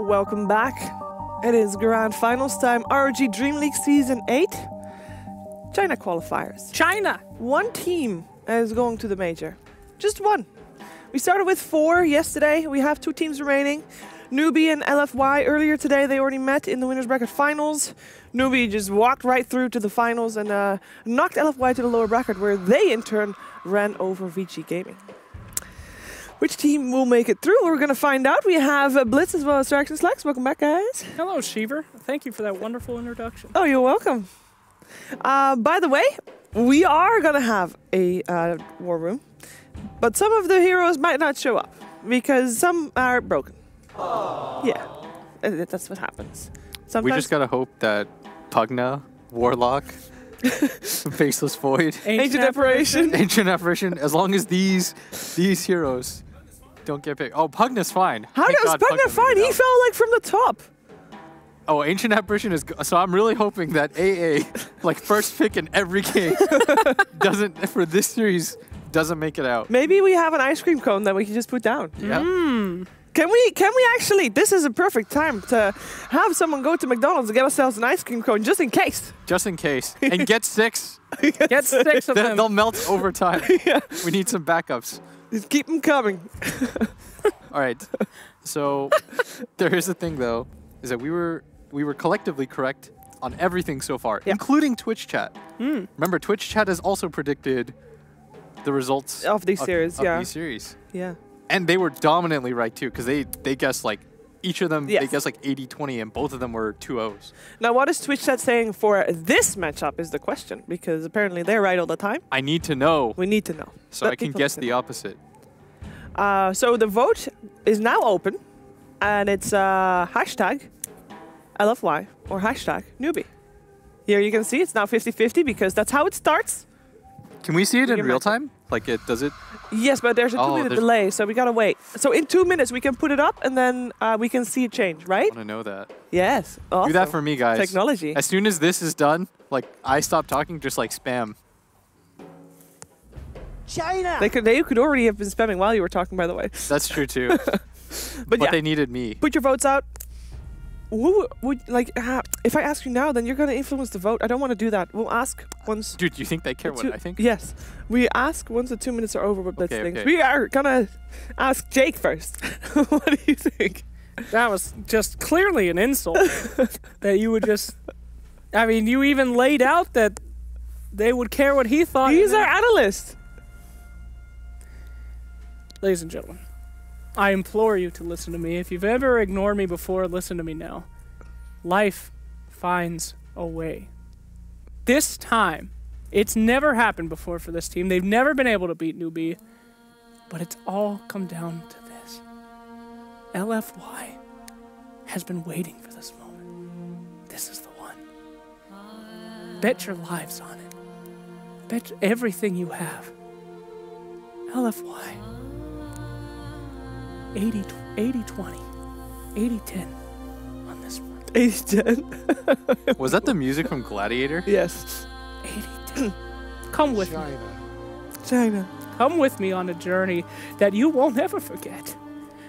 Welcome back. It is grand finals time. ROG DreamLeague Season 8. China qualifiers. China! One team is going to the major. Just one. We started with 4 yesterday. We have 2 teams remaining. Newbee and LFY earlier today, they already met in the winners bracket finals. Newbee just walked right through to the finals and knocked LFY to the lower bracket, where they in turn ran over VG Gaming. Which team will make it through? We're going to find out. We have Blitz as well as Traction Slacks. Welcome back, guys. Hello, Sheever. Thank you for that wonderful introduction. Oh, you're welcome. By the way, we are going to have a war room, but some of the heroes might not show up because some are broken. Aww. Yeah, that's what happens. Sometimes we just got to hope that Pugna, Warlock, Faceless Void, Ancient Apparition, as long as these heroes don't get picked. Oh, Pugna's fine. How does Pugna fine? He fell like from the top. Oh, Ancient Apparition is so I'm really hoping that AA, like first pick in every game, for this series doesn't make it out. Maybe we have an ice cream cone that we can just put down. Yeah. Can we actually, this is a perfect time to have someone go to McDonald's and get ourselves an ice cream cone just in case. Just in case. And get 6. Get 6 of them. They'll melt over time. Yeah. We need some backups. Just keep them coming. All right. So there is a thing though, is that we were collectively correct on everything so far, including Twitch chat. Remember, Twitch chat has also predicted the results of these series. Yeah. And they were dominantly right too, because they guessed like each of them, they guessed like 80-20, and both of them were 2-0s. Now, what is Twitch chat saying for this matchup is the question, because apparently they're right all the time. I need to know. We need to know. So I can guess the opposite. So the vote is now open, and it's hashtag LFY or hashtag Newbie. Here you can see it's now 50-50 because that's how it starts. Can we see it in real time? Like it does it? Yes, but there's a 2-minute delay, so we gotta wait. So in 2 minutes we can put it up, and then we can see it change, right? I want to know that. Yes. Awesome. Do that for me, guys. Technology. As soon as this is done, like I stop talking, just like spam. China. They could already have been spamming while you were talking, by the way. That's true too. but yeah, they needed me. Put your votes out. Who would if I ask you now, then you're gonna influence the vote. I don't want to do that. We'll ask once. Dude, you think they care what I think? Yes, we ask once the 2 minutes are over with Blitz things. Okay. We are gonna ask Jake first. What do you think? That was just clearly an insult. That you would just. I mean, you even laid out that they would care what he thought. He's our analyst. Ladies and gentlemen, I implore you to listen to me. If you've ever ignored me before, listen to me now. Life finds a way. This time, it's never happened before for this team. They've never been able to beat Newbee, but it's all come down to this. LFY has been waiting for this moment. This is the one. Bet your lives on it. Bet everything you have. LFY. 80-20, 80-10 on this one. 80-10. Was that the music from Gladiator? Yes. 80-10. Come with me. China. Come with me on a journey that you won't ever forget.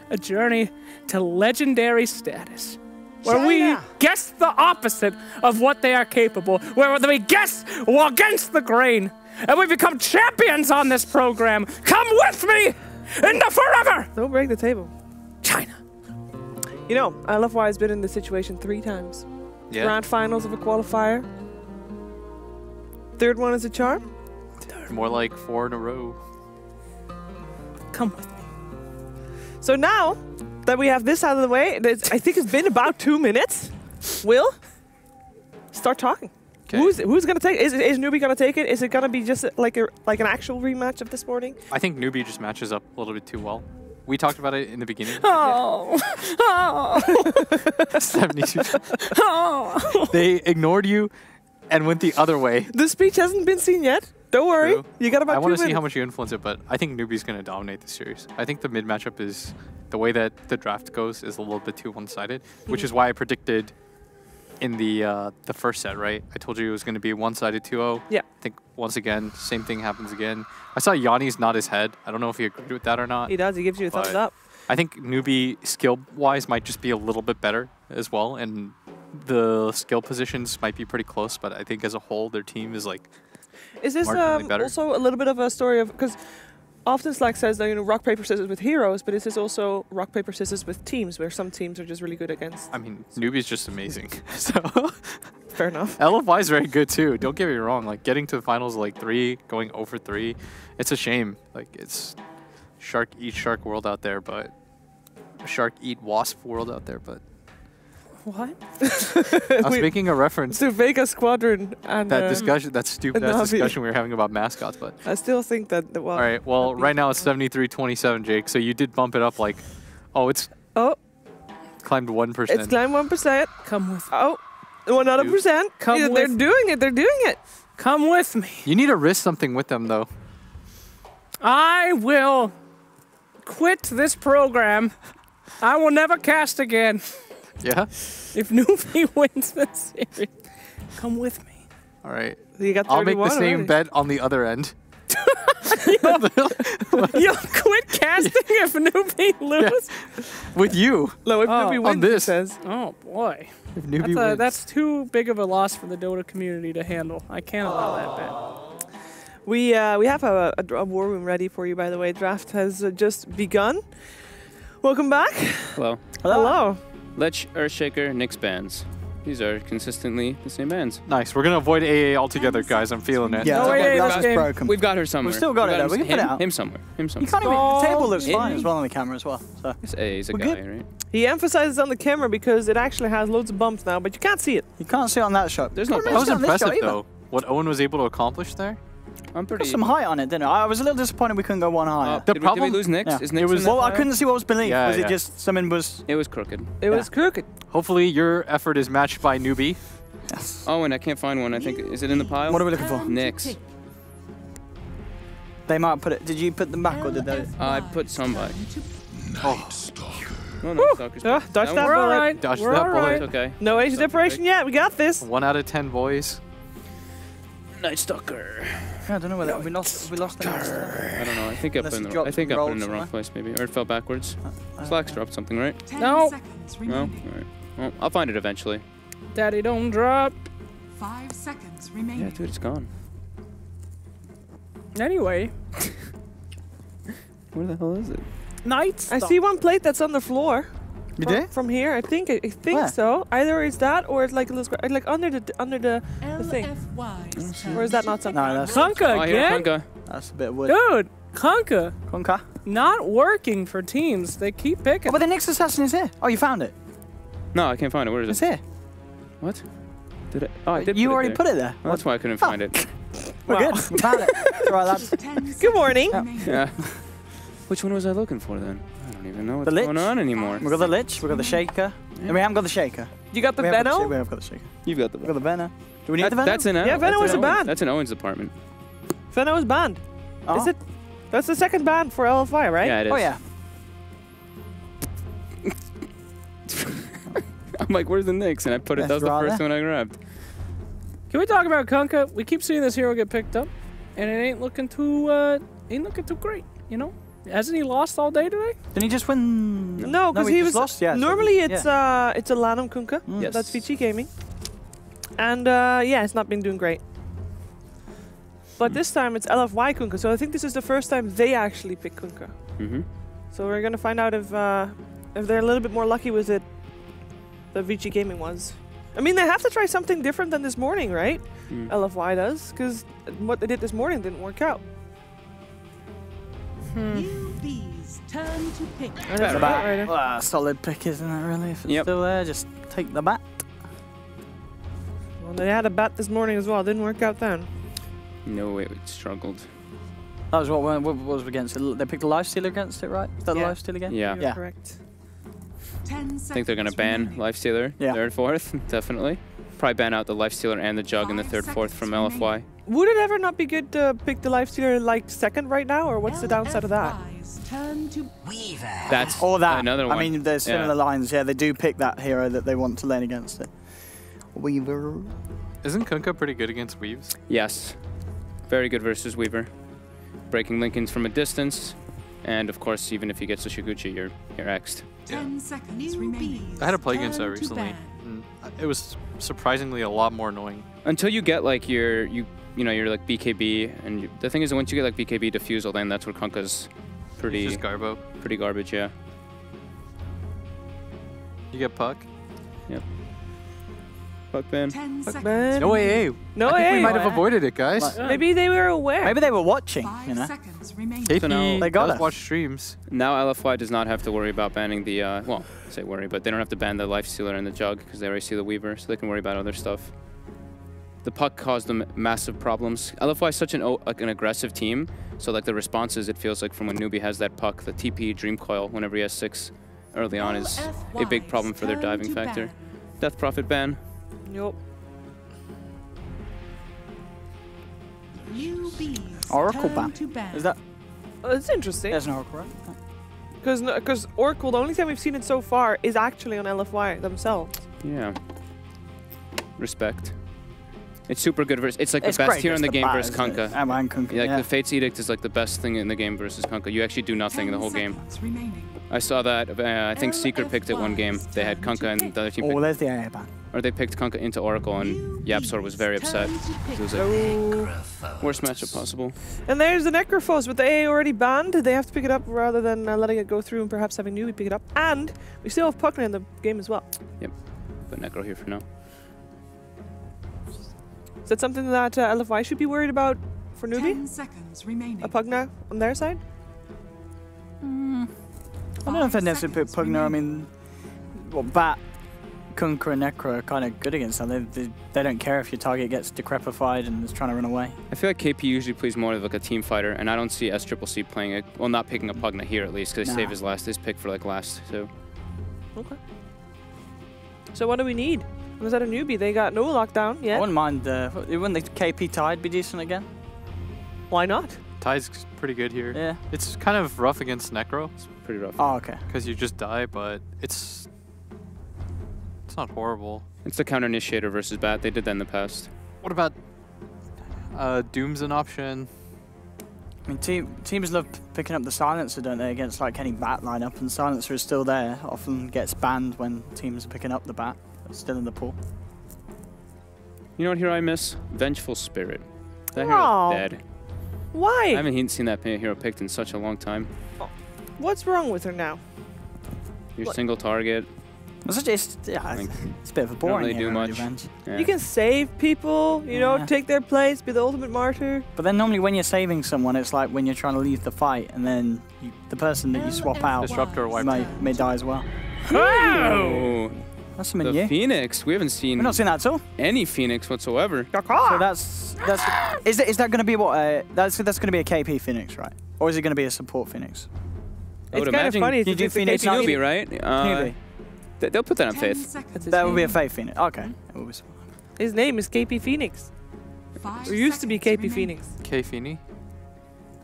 A journey to legendary status. Where we guess the opposite of what they are capable. Where we guess against the grain. And we become champions on this program. Come with me! Into forever! Don't break the table. China. You know, LFY has been in this situation 3 times. Yeah. Grand finals of a qualifier. 3rd one is a charm. More like 4 in a row. Come with me. So now that we have this out of the way, I think it's been about 2 minutes. Will, start talking. Okay. Who's gonna take it? Is Newbee gonna take it? Is it gonna be just like an actual rematch of this morning? I think Newbee just matches up a little bit too well. We talked about it in the beginning. Oh. 72. Oh. They ignored you and went the other way. The speech hasn't been seen yet. Don't worry. True. You got about 2 minutes. I want to see how much you influence it, but I think Newbee's going to dominate the series. I think the mid matchup is, the way that the draft goes is a little bit too one-sided, which is why I predicted in the first set, right? I told you it was going to be one-sided 2-0. Yeah. I think once again, same thing happens again. I saw Yanni's nod his head. I don't know if he agreed with that or not. He does. He gives you a thumbs up. I think Newbee skill-wise might just be a little bit better as well, and the skill positions might be pretty close, but I think as a whole, their team is like Is this marginally better. also a little bit of a story of, because often Slack says that, you know, rock, paper, scissors with heroes, but is this also rock, paper, scissors with teams, where some teams are just really good against? I mean, Newbee's just amazing. So Fair enough. LFY is very good too. Don't get me wrong. Like getting to the finals like 3, going over 3, it's a shame. Like it's shark eat shark world out there, but shark eat wasp world out there. But What? I was making a reference to Vega Squadron and that discussion, that stupid ass discussion we were having about mascots. But I still think that. Well, all right. Well, right now it's 73-27, Jake. So you did bump it up like, it's climbed 1%. It's climbed 1%. Come with me. Oh, 100%. Come Yeah, with they're doing it. They're doing it. Come with me. You need to risk something with them though. I will quit this program. I will never cast again. Yeah. If Newbee wins this series, come with me. All right. You got 31 I'll make the same already. bet on the other end. You'll quit casting if Newbee loses? With you. No, if Newbee wins, on this. it says. Oh, boy. If Newbee wins. That's too big of a loss for the Dota community to handle. I can't allow that bet. We have a war room ready for you, by the way. Draft has just begun. Welcome back. Hello. Hello. Lech, Earthshaker, Nyx bands. These are consistently the same bands. Nice. We're going to avoid AA altogether, guys. I'm feeling it. Yeah, No, okay, wait, that's this game- broken. We've got her somewhere. We've still got it, though. We can put it out. Him somewhere. Him You somewhere. can't even. The table looks Oh, fine yeah. as well on the camera as well. So This A is a We're guy, good. right? He emphasizes on the camera because it actually has loads of bumps now, but you can't see it. you can't see it on that shot. There's no That was on this shot impressive, either. though. What Owen was able to accomplish there. I'm Got pretty. some height on it, didn't I? I was a little disappointed we couldn't go one higher. The did problem- we lose Nyx? Yeah. Is Nyx It was- in that Well, I pile? couldn't see what was beneath. Yeah, was yeah. it just something was? It was crooked. It was crooked. Hopefully, your effort is matched by Newbee. Yes. Oh, and I can't find one. I think is it in the pile? What are we looking for? Nyx. They might put it. Did you put them back or did they? I put some by. Oh, No, no, Stalker's Yeah, back. dodge that We're all bullet. right. Dodge We're that all bullet. right. Okay. No age separation yet. We got this. 1 out of 10, boys. Night Stalker. Yeah, I don't know whether we lost. We lost the next. I don't know. I think I Unless put it in the. dropped I think I and put it in the rolled wrong place, maybe, or it fell backwards. Slacks dropped something, right? 10 No. seconds No. All remaining. right. Well, I'll find it eventually. Daddy, don't drop. 5 seconds Yeah, remaining. dude, it's gone. Anyway, Where the hell is it? Night I Stalker. see one plate that's on the floor. You from, did? From here, I think. I think Where? so. Either it's that, or it's like a little square, like under the thing. LFY's Or is that not something? No, that's Kunka Oh, here, again? Kunka. that's a bit of wood. Dude, Kunka. Conker. Not working for teams. They keep picking. Oh, but the next assassin is here. Oh, you found it. No, I can't find it. Where is It's it? here. What? Did I? Oh, I did. You put already it put it there. Well, that's why I couldn't Oh. find it. We're Wow. good. We found it. It's all right, lads. Good morning. Yeah. Which one was I looking for then? I don't even know what's The Lich. going on anymore. We've got the Lich. We've got the Shaker. And we haven't got the Shaker. You got the we have got Venom? we have got the Shaker. You've got the. We've got the Venom. Do we need the Venom? That's in Yeah, Venom that's was in a Owen's- band. That's in Owen's department. Venom is banned. Oh. Is it? That's the second ban for LFY, right? Yeah, it is. Oh, yeah. I'm like, where's the Nyx? And I put it. That's That was the right first there. one I grabbed. Can we talk about Kunka? We keep seeing this hero get picked up, and it ain't looking too great. You know, hasn't he lost all day today? Didn't he just win? No, because he just was lost. Yeah. so- Normally it's yeah. it's a Lanham Kunka. Yes. That's VG Gaming. And yeah, it's not been doing great. But this time it's LFY Kunka, so I think this is the first time they actually pick Kunka. Mm-hmm. So we're gonna find out if they're a little bit more lucky with it than VG Gaming was. I mean, they have to try something different than this morning, right? Mm. LFY does, because what they did this morning didn't work out. Newbee's turn to pick. And it's a bat rider. Solid pick, isn't it, really? If it's Yep. still there, just take the bat. Well, they had a bat this morning as well. Didn't work out then. No, it struggled. That was what was against it. They picked a lifestealer against it, right? Is that the Yeah. lifesteal again? Yeah. You're Yeah. correct. 10 seconds I think they're gonna ban remaining. Lifestealer. Yeah. Third, fourth, definitely. Probably ban out the Lifestealer and the Jug in the 5 third, fourth from seconds LFY. Would it ever not be good to pick the lifestealer like second right now, or what's the downside of that? LFY's turn to That's Or that. another one. I mean, there's Yeah. similar lines. Yeah, they do pick that hero that they want to lane against it. Weaver. Isn't Kunka pretty good against Weaves? Yes. Very good versus Weaver. Breaking Lincolns from a distance. And of course, even if he gets a Shiguchi, you're X'd. 10 seconds remaining. I had to play against that Turn to recently. ban. And it was surprisingly a lot more annoying. Until you get like your like BKB, and the thing is that once you get like BKB defusal, then that's where Kunkka's pretty Just Garbo. pretty garbage, yeah. You get Puck. Yep. Puck ban. 10 Fuck, seconds. man. No AA. No I think AA. we might have Like- avoided it, guys. Like- Maybe they were aware. Maybe they were watching, 5 you know. seconds remaining. KP now- They got does us. watch streams. Now LFY does not have to worry about banning the, well, I say worry, but they don't have to ban the Life Stealer and the Jug because they already see the Weaver, so they can worry about other stuff. The Puck caused them massive problems. LFY is such an aggressive team, so like the responses, it feels like from when Newbee has that Puck, the TP Dream Coil, whenever he has 6 early on is a big problem for their Turn diving to factor. ban. Death Prophet ban. Yup. Newbies. Oracle Turn ban. to ban. Is that? It's interesting. There's an Oracle, right? Because Oracle, the only time we've seen it so far is actually on LFY themselves. Yeah. Respect. It's super good versus. It's like It's the best great here in the against game bat, versus isn't it? Kunkka. And Kunkka, Yeah, like yeah. the Fate's Edict is like the best thing in the game versus Kunkka. You actually do nothing the 10 whole game. seconds remaining. I saw that. I think Secret picked it one game. They had Kunkka and the other team, Oh, picked, there's the AA ban. or they picked Kunkka into Oracle, and Yapsor was very upset. Turn to It pick. was like worst matchup possible. And there's the Necrophos with the AA already banned. They have to pick it up rather than letting it go through and perhaps having Newbee pick it up. And we still have Puckner in the game as well. But Necro here for now. Is that something that LFY should be worried about for Newbie? 10 seconds remaining. A Pugna on their side? I don't know if they necessarily put Pugner. I mean, well, Bat, Kunkka, and Necro are kind of good against that. They don't care if your target gets decrepified and is trying to run away. I feel like KP usually plays more of like a team fighter, and I don't see SCCC playing it. Well, not picking a Pugna here at least, because they Nah. save his pick for like last. So Okay. So what do we need? Was that a Newbie? They got no lockdown I yet. wouldn't mind wouldn't the KP tide be decent again? Why not? Ty's pretty good here. Yeah. It's kind of rough against Necro it's pretty rough. Oh, okay. because you just die, but it's not horrible. It's the counter initiator versus Bat. They did that in the past. What about Doom's an option? I mean, teams love picking up the Silencer, don't they, against like any Bat lineup, and Silencer is still there. Often gets banned when teams are picking up the Bat. It's still in the pool. You know what hero I miss? Vengeful Spirit. That Wow. hero's dead. Why? I haven't seen that hero picked in such a long time. What's wrong with her now? Your What? single target. It's Like, a bit of a boring really do hero, much. Revenge. yeah. You can save people, you know, Yeah. take their place, be the ultimate martyr. But then normally when you're saving someone, it's like when you're trying to leave the fight, and then the person that you swap out Disruptor wipe. may die as well. Oh, That's something the new. Phoenix. We haven't seen We've not seen that at all. any Phoenix whatsoever. So that's is that going to be what? That's going to be a KP Phoenix, right? Or is it going to be a support Phoenix? I would It's kind of imagine funny. you since do it's a Phoenix KP now? Newbie, right? Newbie. They'll put that on 10 Faith. seconds That would be a remaining. Faith Phoenix. Okay. It will be His name is KP Phoenix. 5 Or used to be seconds KP remaining. Phoenix. K Feeney.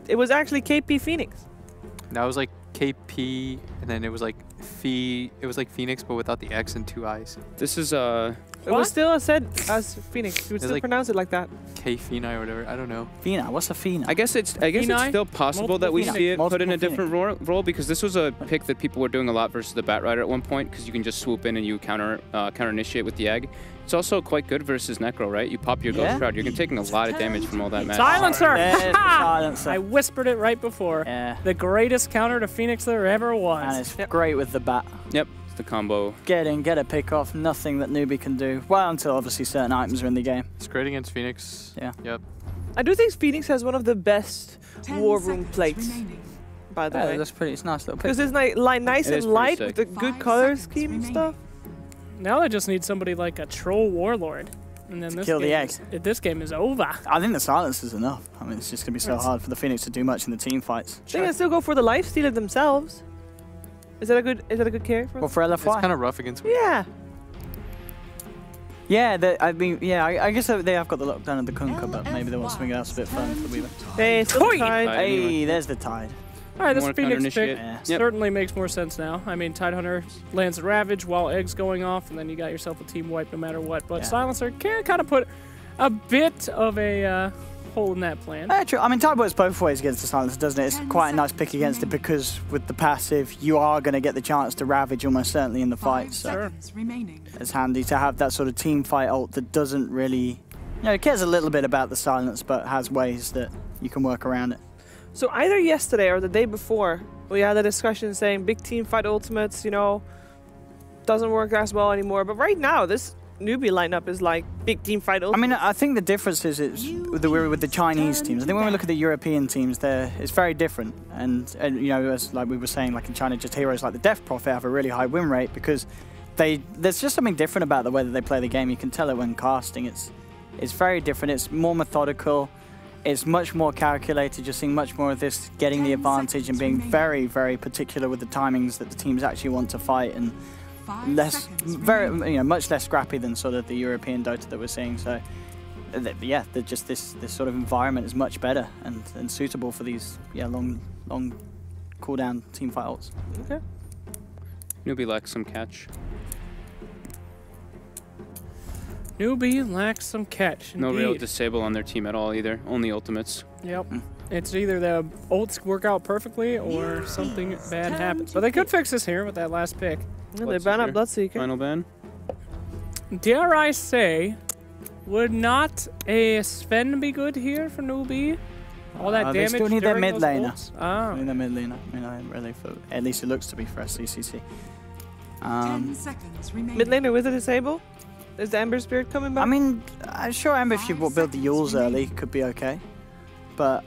It was actually KP Phoenix. That was like KP, and then it was like It was like Phoenix, but without the X and 2 I's. This is It was still said as Phoenix. You would It's still like- pronounce it like that. K Feeney or whatever. I don't know. Fina. What's a Fina? I guess it's Phoenix? still possible that we Multiple see it Phoenix. put in a Multiple different role because this was a pick that people were doing a lot versus the Bat Rider at one point because you can just swoop in and you counter initiate with the egg. It's also quite good versus Necro, right? You pop your Yeah. Ghost Shroud, you're taking a lot of damage from all that magic. Silencer! There's the silencer. I whispered it right before. Yeah. The greatest counter to Phoenix there ever And was. it's great with the bat. Yep, it's the combo. Get in, get a pick off. Nothing that Newbee can do. Well, until obviously certain items are in the game. It's great against Phoenix. Yeah. Yep. I do think Phoenix has one of the best 10 war room seconds plates, remaining. by the Yeah, way. that's pretty. It's a nice little pick. Because it's like nice It and is pretty light sick. with the good 5 color seconds scheme and remaining. stuff. Now they just need somebody like a troll warlord. And then To this kill the game egg. this game is over. I think the silence is enough. I mean, it's just going to be so It's- hard for the Phoenix to do much in the team fights. They can still go for the life stealer themselves. Is that a good carry for Well, them? for It's LFY. kind of rough against. Yeah. Yeah, I mean, yeah, I guess they have got the lockdown of the Kunkka, but maybe they want something else a bit fun for the Weaver. Hey, still Oi! tried. Hey, there's the tide. All right, this Wanna Phoenix counter-initiate? pick Yeah. Yep. certainly makes more sense now. I mean, Tidehunter lands a Ravage while Egg's going off, and then you got yourself a team wipe no matter what. But Yeah. Silencer can kind of put a bit of a holding that plan. True. I mean, Tide works both ways against the Silence, doesn't it? It's quite a nice pick against it because with the passive, you are going to get the chance to ravage almost certainly in the fight. 5 So seconds remaining. it's handy to have that sort of team fight ult that doesn't really, it cares a little bit about the Silence, but has ways that you can work around it. So either yesterday or the day before, we had a discussion saying big team fight ultimates, doesn't work as well anymore. But right now, this Newbee lineup is like big team fight ultimates. I mean, I think the difference is with the Chinese teams. I think when we look at the European teams, it's very different. And as like we were saying, like in China, just heroes like the Death Prophet have a really high win rate because there's just something different about the way that they play the game. You can tell it when casting. It's very different. It's more methodical. It's much more calculated. You're seeing much more of this getting the advantage and being very, very particular with the timings that the teams actually want to fight and much less scrappy than sort of the European Dota that we're seeing. So, yeah, just this sort of environment is much better and suitable for these long cooldown team fight ults. Okay. Newbee lacks some catch. Newbee lacks some catch. No real indeed. disable on their team at all either. Only ultimates. Yep. It's either the ults work out perfectly or something bad happens. But they could fix this here with that last pick. Yeah, they ban up Bloodseeker. Final ban. Dare I say, would not a Sven be good here for Newbee? All that They damage still need their during mid those laner. ults? Ah. They need their mid laner. Really, at least it looks to be for SCCC. 10 seconds remaining. Mid laner with a disable? Is the Ember Spirit coming back? I mean, I'm sure Ember, if you build the Yules early, could be okay. But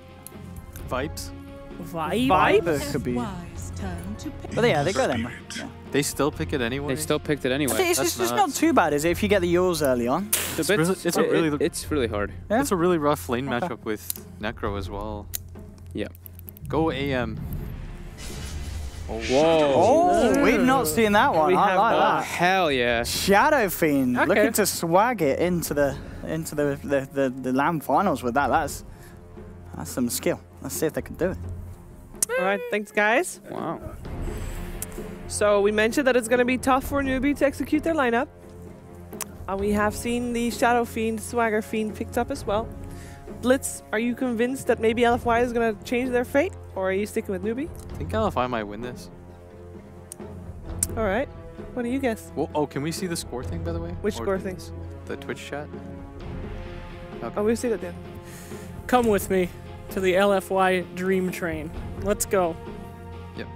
Vibes. Viper could be. LFY's turn to pick. But yeah, they got Ember. Yeah. They still pick it anyway. They still picked it anyway. It's That's just not nuts. too bad, is it, if you get the Yules early on? It's really hard. Yeah? It's a really rough lane Okay. matchup with Necro as well. Yeah. Go AM. Whoa. Oh, we've not seen that one. We I have like not. that. Hell yeah. Shadow Fiend Okay. looking to swag it into the LAN finals with that. That's some skill. Let's see if they can do it. All right, thanks, guys. Wow. So we mentioned that it's going to be tough for Newbee to execute their lineup. And we have seen the Shadow Fiend, Swagger Fiend picked up as well. Blitz, are you convinced that maybe LFY is going to change their fate? Or are you sticking with Newbee? I think LFI might win this. All right. What do you guess? Well, oh, can we see the score thing, by the way? Which Or score thing? The Twitch chat? Oh, we'll see that then. Come with me to the LFY dream train. Let's go. Yep.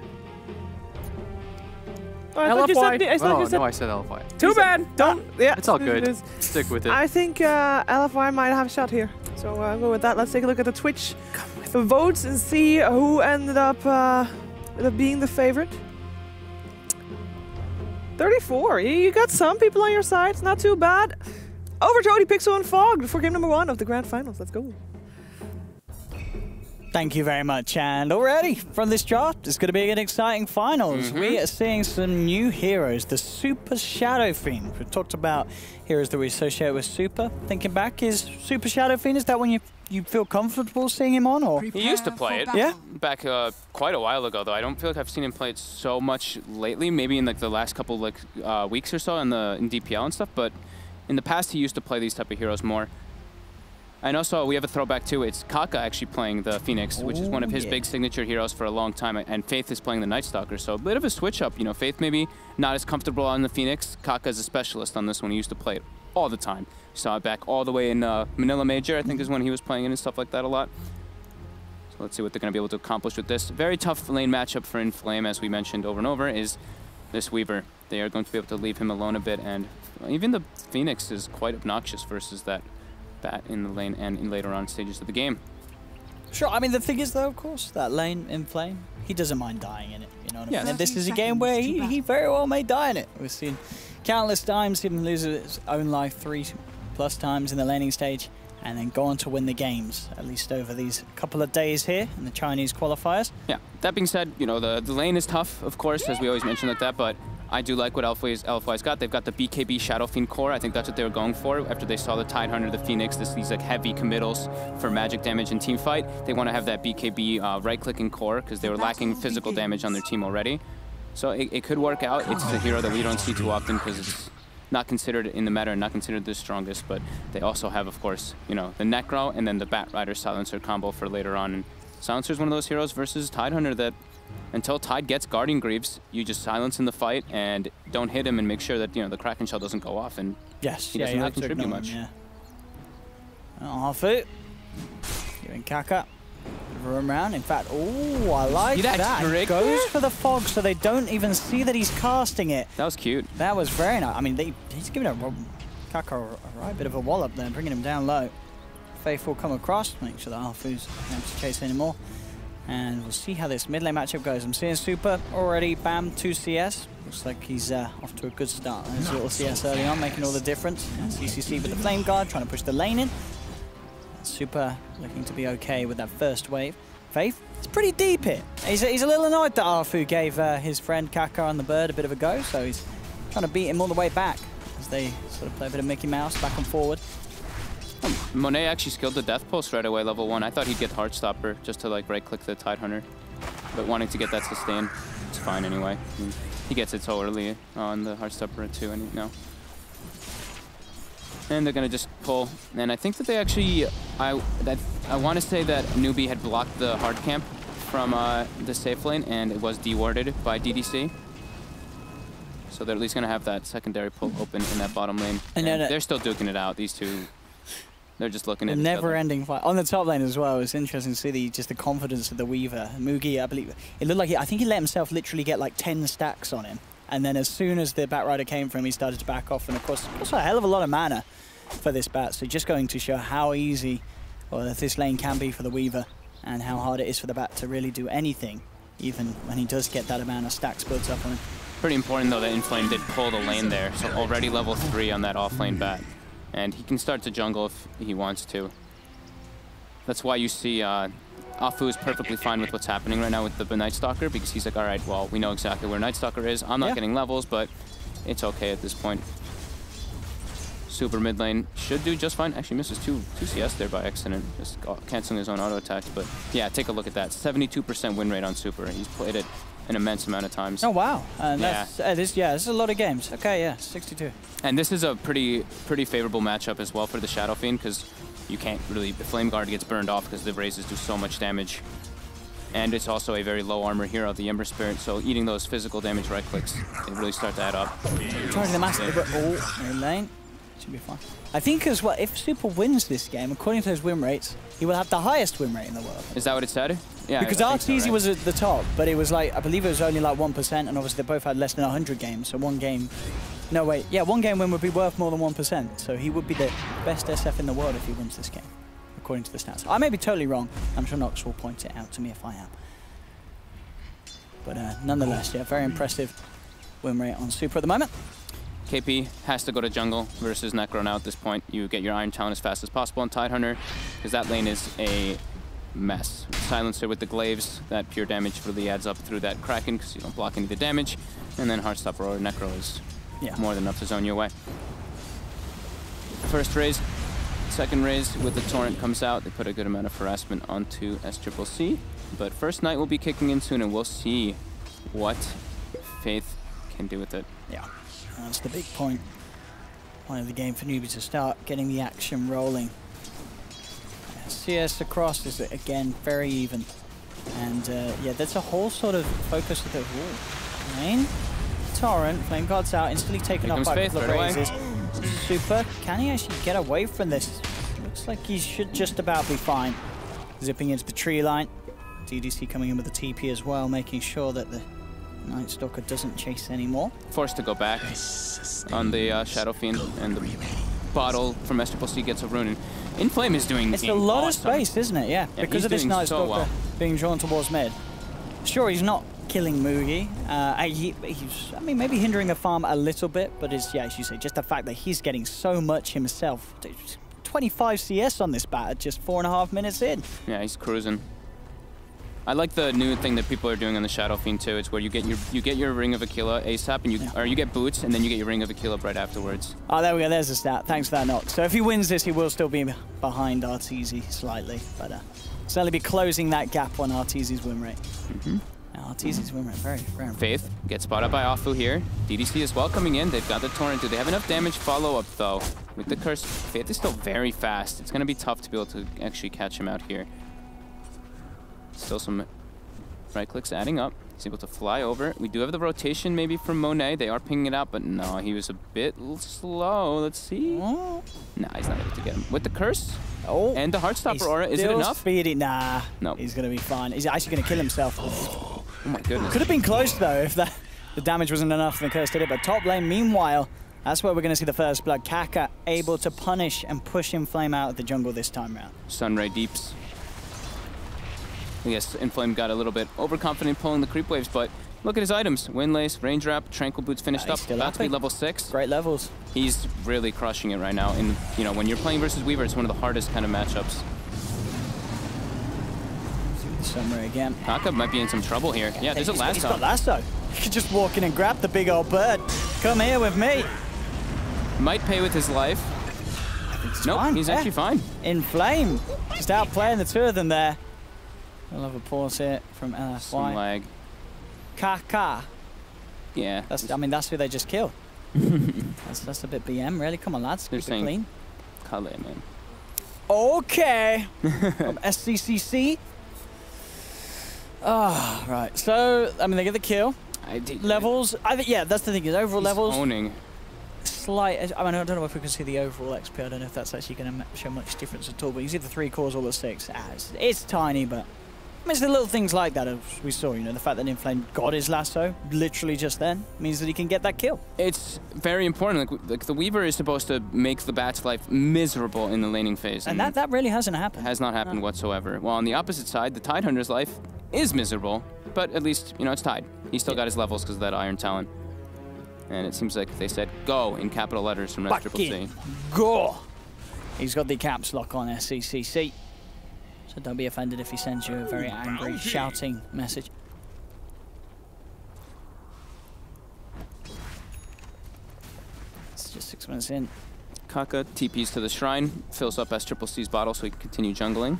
Oh, I thought you said, Oh, you said no, I said LFI. Too bad. Don't. yeah, It's all it good. is. Stick with it. I think LFY might have a shot here. So I'll go with that. Let's take a look at the Twitch votes and see who ended up being the favorite. 34. You got some people on your side. It's not too bad. Over to Odie Pixel and Fog for game number 1 of the grand finals. Let's go. Thank you very much. And already from this draft, it's going to be an exciting finals. We are seeing some new heroes, the Super Shadow Fiend. We've talked about heroes that we associate with Super. Thinking back, is Super Shadow Fiend, is that one you feel comfortable seeing him on? Or He used to play it. Yeah. Back quite a while ago, though. I don't feel like I've seen him play it so much lately. Maybe in like the last couple weeks or so in DPL and stuff. But in the past, he used to play these type of heroes more. And also, we have a throwback too. It's Kaka actually playing the Phoenix, which is one of his big signature heroes for a long time. And Faith is playing the Night Stalker. So a bit of a switch up. Faith maybe not as comfortable on the Phoenix. Kaka is a specialist on this one. He used to play it all the time. Saw it back all the way in Manila Major, I think is when he was playing it and stuff like that a lot. So let's see what they're going to be able to accomplish with this. Very tough lane matchup for Inflame, as we mentioned over and over, is this Weaver. They are going to be able to leave him alone a bit. And even the Phoenix is quite obnoxious versus that Bat in the lane and in later on stages of the game. sure, I mean, the thing is, though, of course, that lane in Flame, he doesn't mind dying in it. You know what I Yeah. mean? And this is a game where he very well may die in it. We've seen countless times him lose his own life 3+ times in the laning stage and then go on to win the games, at least over these couple of days here in the Chinese qualifiers. Yeah, that being said, the lane is tough, of course, as we always mention like that, but I do like what LFY's got. They've got the BKB Shadow Fiend core. I think that's what they were going for after they saw the Tidehunter, the Phoenix, these like heavy committals for magic damage and team fight. They want to have that BKB right-clicking core because they were lacking physical damage on their team already. So it could work out. It's a hero that we don't see too often because it's not considered in the meta and not considered the strongest, but they also have, of course, you know, the Necro and then the Bat Rider Silencer combo for later on. And Silencer is one of those heroes versus Tidehunter that until Tide gets Guardian Greaves, you just silence in the fight and don't hit him and make sure that, you know, the Kraken Shell doesn't go off, and yes, he doesn't really contribute much. Yeah. Half-foot. Giving Kaka a room round. In fact, oh, I like that. He goes for the fog so they don't even see that he's casting it. That was cute. That was very nice. I mean, he's giving Kaka a right bit of a wallop there, bringing him down low. Faith will come across, make sure that Alfu's not to chase anymore. And we'll see how this mid lane matchup goes. I'm seeing Super already, bam, 2 CS. Looks like he's off to a good start. There's a little CS early on, making all the difference. And CCC with the Flame Guard, trying to push the lane in. Super looking to be okay with that first wave. Faith, it's pretty deep here. He's a little annoyed that Arfu gave his friend Kaka on the bird a bit of a go, so he's trying to beat him all the way back as they sort of play a bit of Mickey Mouse back and forward. Monet actually skilled the Death Pulse right away, level 1. I thought he'd get Heartstopper just to like right-click the Tidehunter, but wanting to get that sustain, it's fine anyway. I mean, he gets it so early on the Heartstopper at 2, and no. And they're gonna just pull. And I think that they actually, I want to say that Newbee had blocked the hard camp from the safe lane, and it was dewarded by DDC. So they're at least gonna have that secondary pull open in that bottom lane. And they're still duking it out. These two, they're just looking at each other. Never-ending fight on the top lane as well. It's interesting to see just the confidence of the Weaver. Mugi, I believe, it looked like I think he let himself literally get like 10 stacks on him. And then as soon as the Bat Rider came for him, he started to back off. And of course, also a hell of a lot of mana for this Bat. So just going to show how easy this lane can be for the Weaver and how hard it is for the Bat to really do anything, even when he does get that amount of stacks built up on him. Pretty important, though, that Inflame did pull the lane there. So already level 3 on that off-lane Bat. And he can start to jungle if he wants to. That's why you see Afu is perfectly fine with what's happening right now with the Night Stalker, because he's like, all right, well, we know exactly where Night Stalker is. I'm not getting levels, but it's okay at this point. Super mid lane should do just fine. Actually misses 2 CS there by accident, just canceling his own auto attacks. But yeah, take a look at that. 72% win rate on Super. He's played it an immense amount of times. Oh wow! This is a lot of games. Okay, yeah, 62. And this is a pretty favorable matchup as well for the Shadow Fiend, because you can't really, the Flame Guard gets burned off because the raises do so much damage. And it's also a very low armor hero, the Ember Spirit, so eating those physical damage right clicks, they really start to add up. Trying the massive in lane. Should be fine. I think as well, if Super wins this game, according to his win rates, he will have the highest win rate in the world. Is that what it said? Yeah. Because Arteezy was at the top, but it was like, I believe it was only like 1%, and obviously they both had less than 100 games, so one game... No, wait. Yeah, one game win would be worth more than 1%, so he would be the best SF in the world if he wins this game, according to the stats. I may be totally wrong. I'm sure Nox will point it out to me if I am. But nonetheless, yeah, very impressive win rate on Super at the moment. KP has to go to jungle versus Necro now at this point. You get your Iron Talon as fast as possible on Tidehunter, because that lane is a mess. Silencer with the glaives, that pure damage really adds up through that Kraken, because you don't block any of the damage. And then Heartstopper or Necro is more than enough to zone you away. First raise, second raise with the Torrent comes out. They put a good amount of harassment onto SCCC. But first Night will be kicking in soon, and we'll see what Faith can do with it. Yeah, that's the big point of the game for Newbee, to start getting the action rolling. CS across is, again, very even. And yeah, that's a whole sort of focus of the lane. Torrent, Flame Guard's out, instantly taken up by a couple of raises. Super, can he actually get away from this? Looks like he should just about be fine. Zipping into the tree line. DDC coming in with the TP as well, making sure that the Night Stalker doesn't chase anymore. Forced to go back on the Shadow Fiend, and the bottle from SCCC gets a rune. And Inflame is doing It's a lot of space, isn't it? Yeah, because of this Night Stalker being drawn towards mid. Sure, he's not killing Mugi. He's, I mean, maybe hindering the farm a little bit, but it's, yeah, as you say, just the fact that he's getting so much himself. 25 CS on this bat at just 4.5 minutes in. Yeah, he's cruising. I like the new thing that people are doing on the Shadow Fiend too. It's where you get your Ring of Aquila ASAP, and you get boots, and then you get your Ring of Aquila right afterwards. Oh, there we go. There's the stat. Thanks for that, Nox. So if he wins this, he will still be behind Arteezy slightly, but certainly be closing that gap on Arteezy's win rate. Arteezy's win rate very, very impressive. Faith gets spotted by Afu here. DDC as well coming in. They've got the Torrent. Do they have enough damage follow-up, though? With the Curse, Faith is still very fast. It's going to be tough to be able to actually catch him out here. Still some right clicks adding up. He's able to fly over. We do have the rotation maybe from Monet. They are pinging it out, but no, he was a bit slow. Let's see. Oh. Nah, he's not able to get him. With the Curse and the Heartstopper aura, is it Still enough? speedy. Nah, No. he's going to be fine. He's actually going to kill himself. Oh my goodness. Could have been close, though, if the damage wasn't enough and the Curse did it. But top lane, meanwhile, that's where we're going to see the first blood. Kaka able to punish and push Inflame out of the jungle this time round. Sunray deeps. I guess Inflame got a little bit overconfident pulling the creep waves, but look at his items. Windlace, Range Wrap, Tranquil Boots finished up. still About to be upping. level 6. Great levels. He's really crushing it right now. And, you know, when you're playing versus Weaver, it's one of the hardest kind of matchups. Somewhere again. Kaka might be in some trouble here. Yeah, there's a He's lasso. got lasso. He could just walk in and grab the big old bird. Come here with me. Might pay with his life. Nope, fine, he's yeah. actually fine. Inflame. Just outplaying the two of them there. We'll have a pause here from Some LFY. lag. Kaka. Yeah. I mean, that's who they just killed. that's a bit BM, really. Come on, lads. They're Keep it saying- clean. Kale, man. Okay. From SCCC. Ah, right. So, I mean, they get the kill. Levels. Yeah, that's the thing. Is overall He's levels. owning. Slight. I mean, I don't know if we can see the overall XP. I don't know if that's actually going to show much difference at all. But you see the 3 cores, all the 6. It's tiny, but I mean, it's the little things like that as we saw. You know, the fact that Inflame got his lasso literally just then means that he can get that kill. It's very important. Like the Weaver is supposed to make the Bat's life miserable in the laning phase, And that really hasn't happened. has not happened whatsoever. While on the opposite side, the Tidehunter's life is miserable, but at least, you know, it's tied. He's still got his levels because of that Iron Talon. And it seems like they said "go" in capital letters from SCCC. Go. He's got the caps lock on SCCC. So don't be offended if he sends you a very angry, shouting message. It's just 6 minutes in. Kaka TPs to the shrine, fills up SCCC's bottle so he can continue jungling.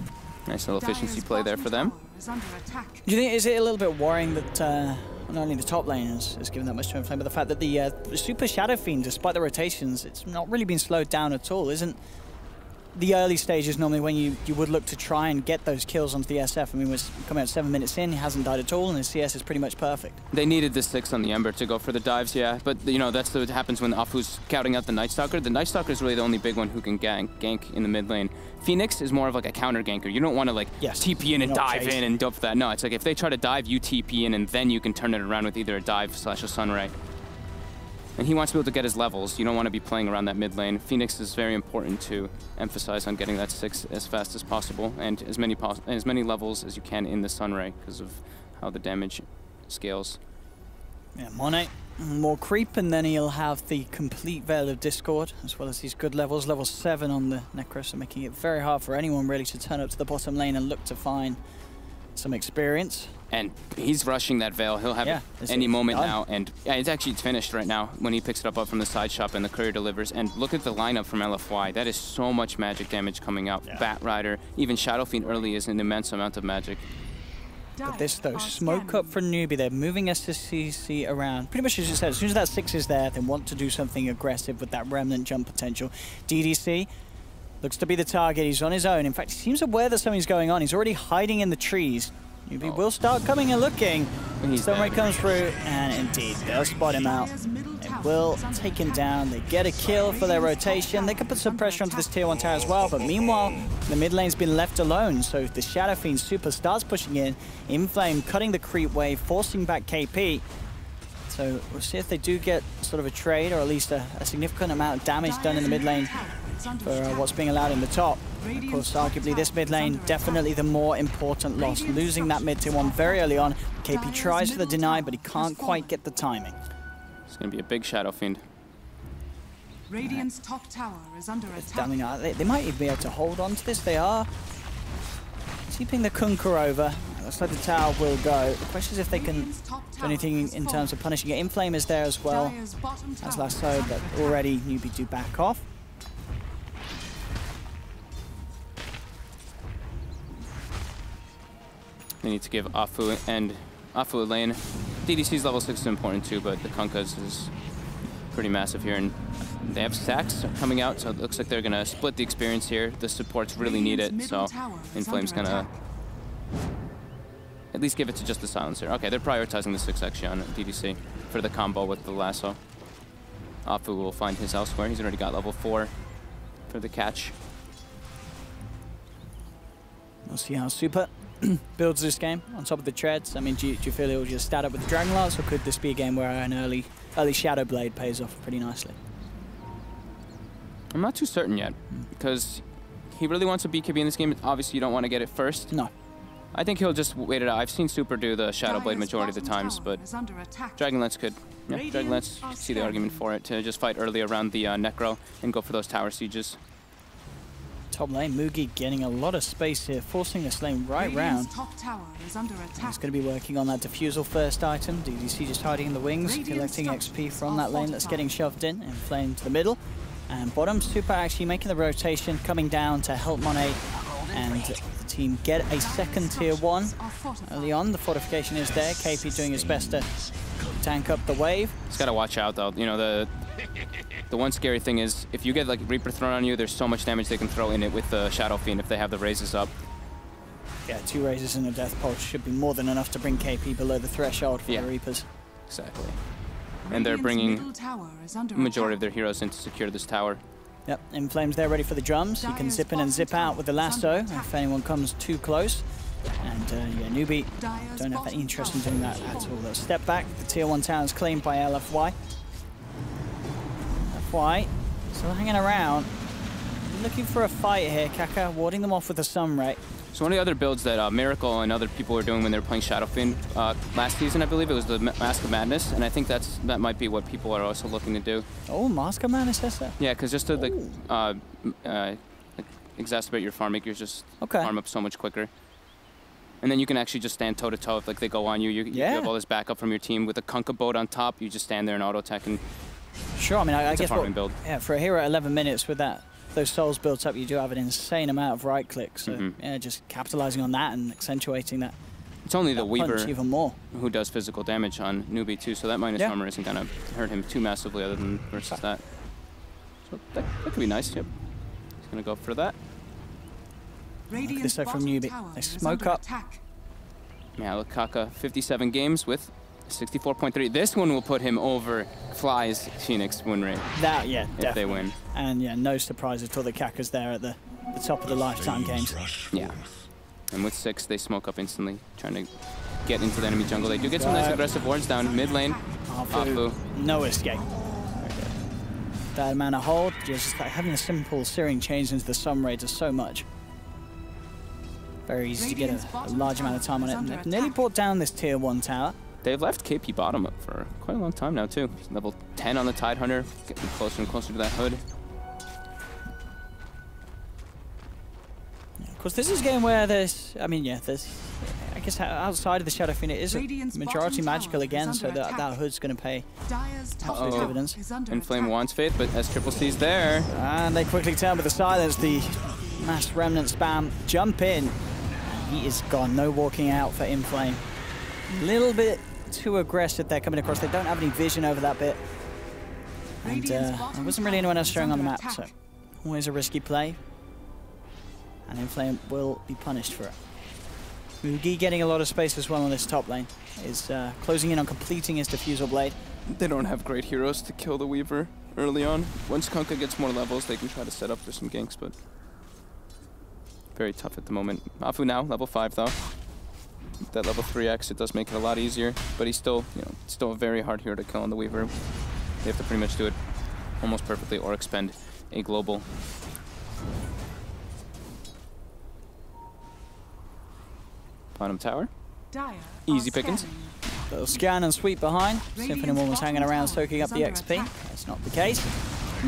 Nice little efficiency play there for them. Is under attack. Do you think, is it a little bit worrying that not only the top lane is given that much to Inflame, but the fact that the Super Shadow Fiend, despite the rotations, it's not really been slowed down at all? Isn't the early stages normally when you would look to try and get those kills onto the SF? I mean, we're coming out 7 minutes in, he hasn't died at all, and his CS is pretty much perfect. They needed the 6 on the Ember to go for the dives, yeah. But, you know, that's what happens when Afu's scouting out the Night Stalker. The Night Stalker is really the only big one who can gank in the mid lane. Phoenix is more of like a counter ganker. You don't want to like TP in and dive in and dump that. No, it's like if they try to dive, you TP in and then you can turn it around with either a dive / a Sunray. And he wants to be able to get his levels. You don't want to be playing around that mid lane. Phoenix is very important to emphasize on getting that 6 as fast as possible and as many levels as you can in the Sunray because of how the damage scales. Yeah, Monet, more creep, and then he'll have the complete Veil of Discord, as well as these good levels. Level 7 on the Necro, so making it very hard for anyone really to turn up to the bottom lane and look to find some experience. And he's rushing that Veil. He'll have it any moment now. And yeah, it's finished right now when he picks it up from the side shop and the courier delivers. And look at the lineup from LFY. That is so much magic damage coming out. Yeah. Bat Rider, even Shadow Fiend early is an immense amount of magic. But this, though, smoke up for Newbee. They're moving SCCC around. Pretty much as you said, as soon as that 6 is there, they want to do something aggressive with that Remnant jump potential. DDC looks to be the target. He's on his own. In fact, he seems aware that something's going on. He's already hiding in the trees. Newbee will start coming and looking. Sunray comes through, and indeed, they'll spot him out. They will take him down. They get a kill for their rotation. They can put some pressure onto this tier 1 tower as well, but meanwhile, the mid lane's been left alone, so the Shadow Fiend Super starts pushing in. Inflame cutting the creep wave, forcing back KP. So we'll see if they do get sort of a trade, or at least a significant amount of damage done in the mid lane for what's being allowed in the top. Of course, arguably this mid lane, definitely the more important loss. Losing that mid tier 1 very early on. KP tries for the deny, but he can't quite get the timing. It's going to be a big Shadow Fiend. Radiant's top tower is under attack. I mean, they might even be able to hold on to this. They are keeping the Kunker over. Looks like the tower will go. The question is if they can do anything in terms of punishing it. Inflame is there as well as Lasso, but already Newbee do back off. They need to give Afu and Afu lane. DDC's level 6 is important too, but the Kunkka's is pretty massive here, and they have stacks coming out, so it looks like they're gonna split the experience here. The supports really need it, so Inflame's gonna at least give it to just the silencer. Okay, they're prioritizing the 6 actually on DDC for the combo with the lasso. Afu will find his elsewhere. He's already got level 4 for the catch. We'll see how Super builds this game on top of the treads. I mean, do you feel it will just start up with the Dragon Lance, or could this be a game where an early Shadow Blade pays off pretty nicely? I'm not too certain yet, because he really wants a BKB in this game. Obviously, you don't want to get it first. No. I think he'll just wait it out. I've seen Super do the Shadow Blade majority of the times, but Dragonlance could. Yeah, Dragonlance could see the argument for it to just fight early around the Necro and go for those tower sieges. Top lane, Mugi getting a lot of space here, forcing this lane right round. He's going to be working on that defusal first item. DDC just hiding in the wings, collecting XP from that lane that's getting shoved in. Inflame to the middle. And bottom, Super actually making the rotation, coming down to help Monet and the team get a second tier 1 early on. The fortification is there. KP doing his best to tank up the wave. He's got to watch out though. You know, the one scary thing is if you get like Reaper thrown on you, there's so much damage they can throw in it with the Shadow Fiend if they have the raises up. Yeah, 2 raises and a Death Pulse should be more than enough to bring KP below the threshold for the Reapers. Exactly. And they're bringing the majority of their heroes in to secure this tower. Yep, Inflame's there ready for the drums. He can zip in and zip out with the lasso if anyone comes too close. And yeah, Newbee don't have any interest in doing that at all. They'll step back. The tier 1 tower is claimed by LFY. LFY still hanging around. Looking for a fight here. Kaka warding them off with a Sunray. So one of the other builds that Miracle and other people were doing when they were playing Shadow Fiend last season, I believe it was the Mask of Madness, and I think that might be what people are also looking to do. Oh, Mask of Madness, is that? Yeah, because just to like exacerbate your farm, make yours just farm up so much quicker. And then you can actually just stand toe-to-toe if like they go on you. You have all this backup from your team. With a Kunkka boat on top, you just stand there and auto-attack. And sure, I mean, I guess farming build. Yeah, for a hero at 11 minutes with those souls built up, you do have an insane amount of right clicks. So yeah, just capitalizing on that and accentuating that. It's only the Weaver even more who does physical damage on Newbee too, so that minus armor isn't gonna hurt him too massively other than versus that. So that could be nice. Yep, he's gonna go for that. This though from Newbee, they smoke up. Yeah, look, Kaka, 57 games with 64.3. This one will put him over Fly's Phoenix win rate. That, yeah, if definitely. They win. And yeah, no surprise at all that Kaka's there at the top of the lifetime games. Yeah. And with 6, they smoke up instantly, trying to get into the enemy jungle. They do get some nice aggressive wards down mid lane. Afu. No escape. That amount of hold, just like having a simple searing change into the Sunray does so much. Very easy to get a large amount of time on it. And they've nearly brought down this tier 1 tower. They've left KP bottom for quite a long time now too. He's level 10 on the Tidehunter, getting closer and closer to that hood. Yeah, of course, this is a game where there's, I mean, yeah, there's, I guess outside of the Shadow Fiend, it is a majority magical again, so that hood's going to pay absolute dividends. Inflame wants Faith, but as Triple C's there. And they quickly turn with the silence, the mass remnant spam, jump in. He is gone, no walking out for Inflame. A little bit too aggressive there coming across. They don't have any vision over that bit. And there wasn't really anyone else showing on the map, so always a risky play. And Inflame will be punished for it. Mugi getting a lot of space as well on this top lane. Is closing in on completing his Diffusal Blade. They don't have great heroes to kill the Weaver early on. Once Kunkka gets more levels, they can try to set up for some ganks, but very tough at the moment. Afu now, level 5 though. That level 3x, it does make it a lot easier, but he's still, still a very hard hero to kill on the Weaver. They have to pretty much do it almost perfectly or expend a global. Bottom tower. Easy pickings. Little scan and sweep behind. See if anyone was hanging around soaking up the XP. That's not the case.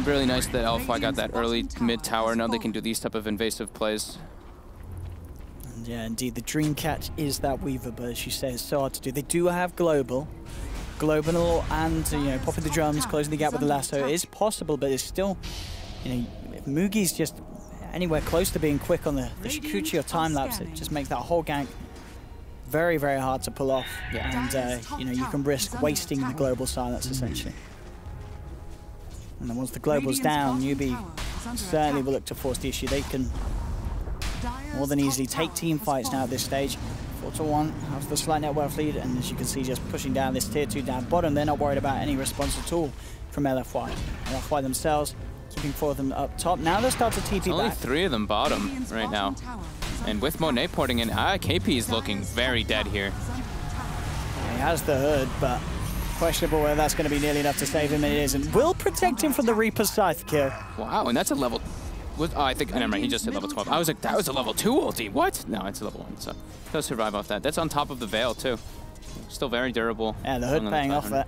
Really nice that LFY got that early mid tower. Now they can do these type of invasive plays. And yeah, indeed, the dream catch is that Weaver, but as you say, it's so hard to do. They do have global and popping the drums, closing the gap with the lasso. It is possible, but it's still, if Mugi's just anywhere close to being quick on the Shikuchi or time lapse, it just makes that whole gank very, very hard to pull off. And, you know, you can risk wasting the global silence, essentially. And then once the global's down, Newbee certainly will look to force the issue. They can more than easily take team fights now at this stage. 4-1, have the slight net worth lead, and as you can see, just pushing down this tier 2 down bottom. They're not worried about any response at all from LFY. LFY themselves keeping 4 of them up top. Now they'll start to TP back. Only 3 of them bottom right now. And with Monet porting in, KP is looking very dead here. He has the hood, but questionable whether that's going to be nearly enough to save him, and it isn't. Will protect him from the Reaper's Scythe kill. Wow, and that's a level... I think, never mind, he just hit level 12. I was like, that was a level 2 ulti. What? No, it's a level 1, so he'll survive off that. That's on top of the Veil, too. Still very durable. Yeah, the hood paying off that.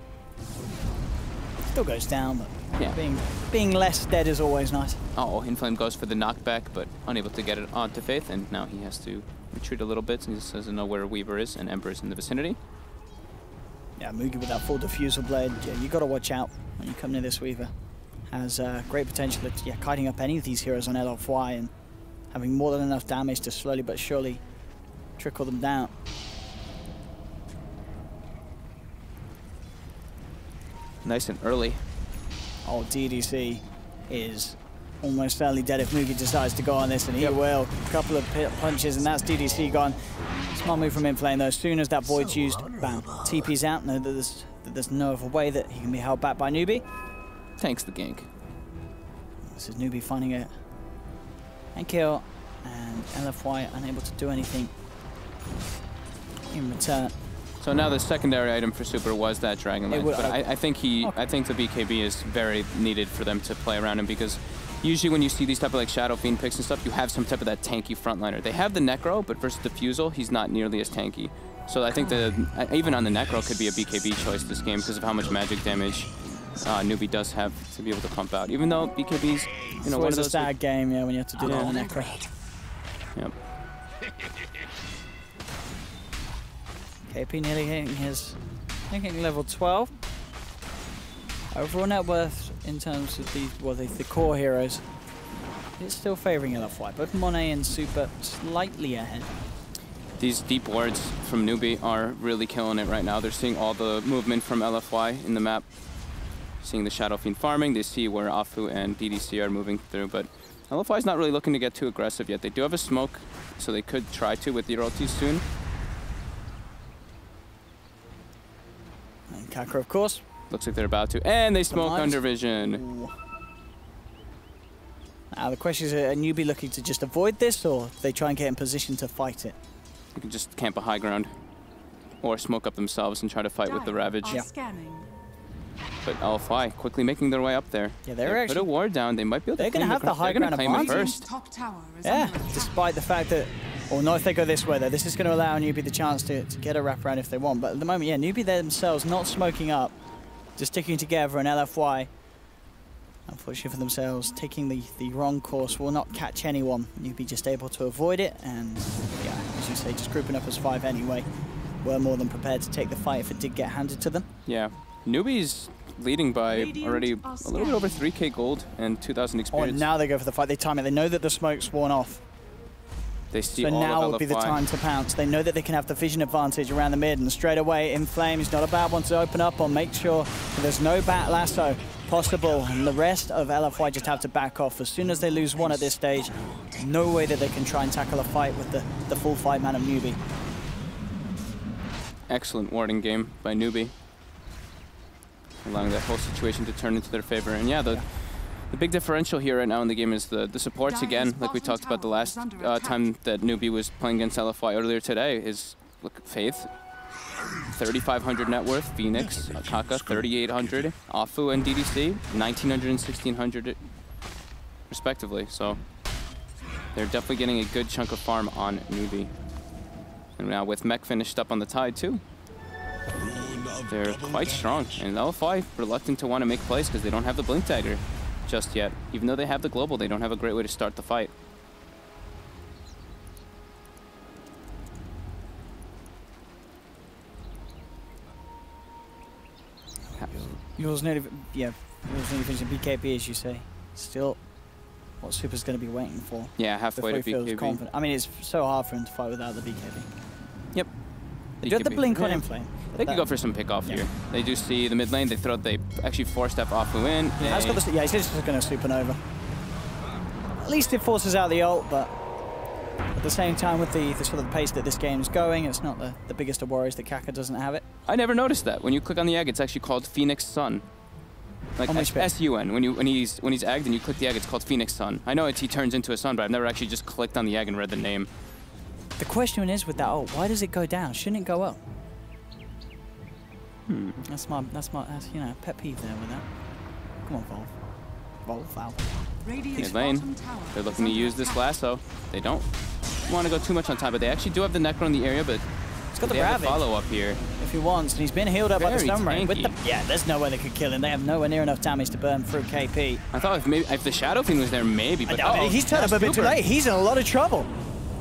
Still goes down, but yeah, being less dead is always nice. Oh, Inflame goes for the knockback, but unable to get it onto Faith, and now he has to retreat a little bit since he doesn't know where Weaver is, and Ember is in the vicinity. Yeah, Mugi with that full diffusal blade. Yeah, you got to watch out when you come near this Weaver. Has great potential at kiting up any of these heroes on LFY and having more than enough damage to slowly but surely trickle them down. Nice and early. Oh, DDC is almost certainly dead if Mugi decides to go on this, and he will. A couple of punches, and that's DDC gone. Smart move from Inflame, though. As soon as that void's used, bam, TP's out. Know that there's no other way that he can be held back by Newbee. Tanks the gank. This is Newbee finding it and kill, and LFY unable to do anything in return. So now the secondary item for Super was that Dragon Lance, but I think the BKB is very needed for them to play around him, because usually when you see these type of like Shadow Fiend picks and stuff, you have some type of that tanky frontliner. They have the Necro, but versus Diffusal, he's not nearly as tanky. So I think even on the Necro could be a BKB choice this game because of how much magic damage Newbee does have to be able to pump out. Even though BKB's, you know, one of those... It's a sad game, yeah, when you have to do that on the Necro. Yep. KP nearly hitting his, level 12. Overall net worth in terms of the core heroes, it's still favoring LFY. Both Monet and Super slightly ahead. These deep wards from Newbee are really killing it right now. They're seeing all the movement from LFY in the map. Seeing the Shadow Fiend farming, they see where Afu and DDC are moving through, but LFY is not really looking to get too aggressive yet. They do have a smoke, so they could try to with the ultis soon. And Kakra, of course. Looks like they're about to, and they smoke under vision. Now the question is, are Newbee looking to just avoid this, or do they try and get in position to fight it? You can just camp a high ground, or smoke up themselves and try to fight with the Ravage. Yeah. But LFY quickly making their way up there. Yeah, they're actually... Put a ward down, they might be able to They're going to have the high ground advantage first. Yeah, despite the fact that... Well, no, if they go this way, though, this is going to allow Newbee the chance to get a wraparound if they want. But at the moment, yeah, Newbee themselves not smoking up, just sticking together, and LFY, unfortunately for themselves, taking the wrong course, will not catch anyone. Newbee just able to avoid it, and yeah, as you say, just grouping up as 5 anyway. Were more than prepared to take the fight if it did get handed to them. Yeah, Newbee's leading by already a little bit over 3k gold and 2,000 experience. Oh, and now they go for the fight. They time it. They know that the smoke's worn off. They see so all now of would be the time to pounce. They know that they can have the vision advantage around the mid, and straight away, Inflame is not a bad one to open up on. Make sure that there's no bat lasso possible, and the rest of LFY just have to back off. As soon as they lose one at this stage, no way that they can try and tackle a fight with the full 5-man of Newbee. Excellent warding game by Newbee, allowing that whole situation to turn into their favor. And yeah, the big differential here right now in the game is the supports again, like we talked about the last time that Newbee was playing against LFY earlier today, is, look, Faith, 3,500 net worth, Phoenix, Kaka, 3,800, Afu and DDC, 1,900 and 1,600 respectively. So they're definitely getting a good chunk of farm on Newbee. And now with Mech finished up on the tide too, they're quite strong. And LFY reluctant to want to make plays because they don't have the Blink Dagger just yet. Even though they have the global, they don't have a great way to start the fight. Yours nearly finishing BKB, as you say. Still, what Super's going to be waiting for. Yeah, halfway to BKB. Confident. I mean, it's so hard for him to fight without the BKB. Yep. They do have the BKB. blink on Yeah. Inflame. They could go for some pick off here. They do see the mid lane. They actually force-step Afu in. Yeah, he's just going to supernova. At least it forces out the ult, but at the same time, with the sort of pace that this game is going, it's not the biggest of worries that Kaka doesn't have it. I never noticed that. When you click on the egg, it's actually called Phoenix Sun. Like S-U-N. When he's egged and you click the egg, it's called Phoenix Sun. I know he turns into a sun, but I've never actually just clicked on the egg and read the name. The question is with that ult, why does it go down? Shouldn't it go up? That's you know, pet peeve there with that. Come on, Volve. Volve, foul. Mid lane, they're looking to use this lasso. They don't want to go too much on time, but they actually do have the Necro in the area, but He's got the they have Ravage a follow up here. if he wants, and he's been healed up by the Very stun ring. tanky. Yeah, there's no way they could kill him. They have nowhere near enough damage to burn through KP. I thought if the Shadow Fiend was there, maybe, but He's turned up a bit too late. He's in a lot of trouble.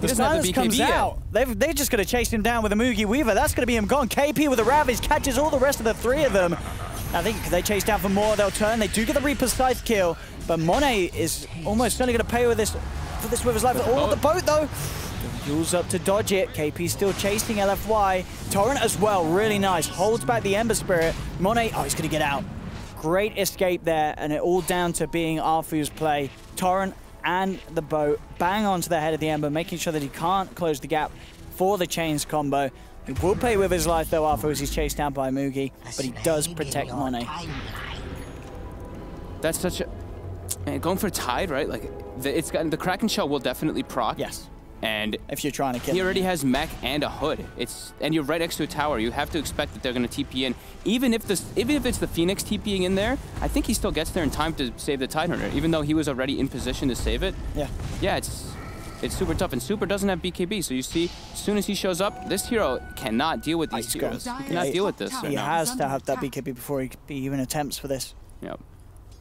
The doesn't have silence the comes BKB yet. out. They're just going to chase him down with a Mugi Weaver. That's going to be him gone. KP with a Ravage catches all the rest of the three of them. I think they chase down for more. They'll turn. They do get the Reaper's Scythe kill, but Monet is almost certainly going to pay with this for this with his life. Oh, the boat though. Jules up to dodge it. KP still chasing LFY. Torrent as well. Really nice. Holds back the Ember Spirit. Monet. Oh, he's going to get out. Great escape there, and it all down to being Arfu's play. Torrent and the boat bang onto the head of the Ember, making sure that he can't close the gap for the chains combo. He will pay with his life though, Arfu, as he's chased down by Mugi, but he does protect Monet. That's such a... Man, going for Tide, right? Like, the Kraken Shell will definitely proc. Yes. And if you're trying to kill he him. already has mech and a hood. And you're right next to a tower. You have to expect that they're going to TP in. Even if it's the Phoenix TPing in there, I think he still gets there in time to save the Tidehunter, even though he was already in position to save it. Yeah. Yeah, it's super tough. And Super doesn't have BKB, so you see, as soon as he shows up, this hero cannot deal with these heroes. He cannot deal with this. He has to have that BKB before he even attempts for this. Yep.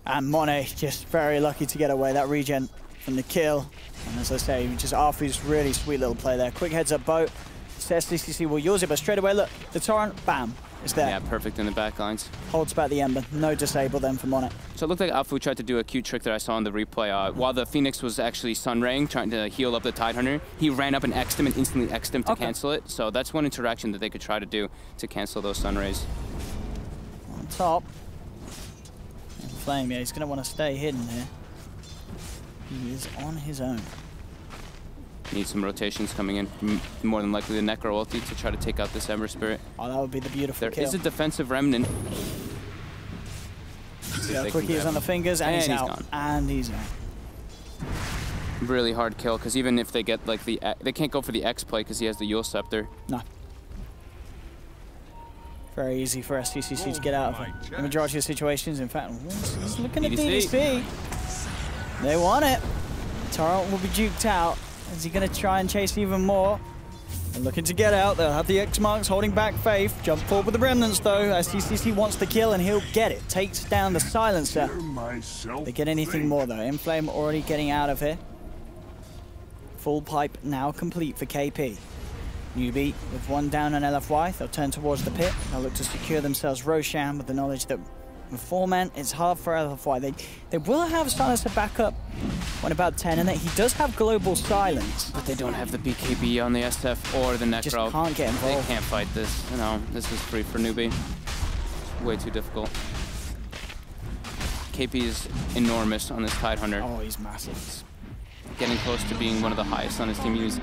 And Monet just very lucky to get away. That regen from the kill. And as I say, just Arfu's really sweet little play there. Quick heads up boat. SDCC will use it, but straight away, look, the Torrent, bam, is there. Yeah, perfect in the back lines. Holds back the Ember. No disable then for Monet. So it looked like Afu tried to do a cute trick that I saw in the replay. While the Phoenix was actually Sunraying, trying to heal up the Tidehunter, he ran up and X'd him and instantly X'd him to cancel it. So that's one interaction that they could try to do to cancel those Sunrays. On top. And Flame, yeah, he's going to want to stay hidden here. He is on his own. Need some rotations coming in. More than likely the Necro ulti to try to take out this Ember Spirit. Oh, that would be the beautiful kill. There is a defensive remnant. Yeah, quickies on the fingers, and he's out. Gone. And he's out. Really hard kill, because even if they get like they can't go for the X play because he has the Yule Scepter. No. Very easy for STCC to get out of it. The majority of situations, in fact, he's looking at DDC. They want it. Torrent will be duked out. Is he going to try and chase even more? They're looking to get out. They'll have the X marks holding back Faith. Jump forward with the remnants though. STCC wants the kill and he'll get it. Takes down the silencer. They get anything more though. Inflame already getting out of here. Full pipe now complete for KP. Newbee with one down on LFY. They'll turn towards the pit. They'll look to secure themselves Roshan with the knowledge that with 4 men, it's hard for LFY. They will have Silencer back up when about 10, and that he does have global silence. But they don't have the BKB on the SF or the Necro. Just can't get involved. They can't fight this. No, this is free for Newbee. Way too difficult. KP is enormous on this Tidehunter. Oh, he's massive. He's getting close to being one of the highest on his team. He was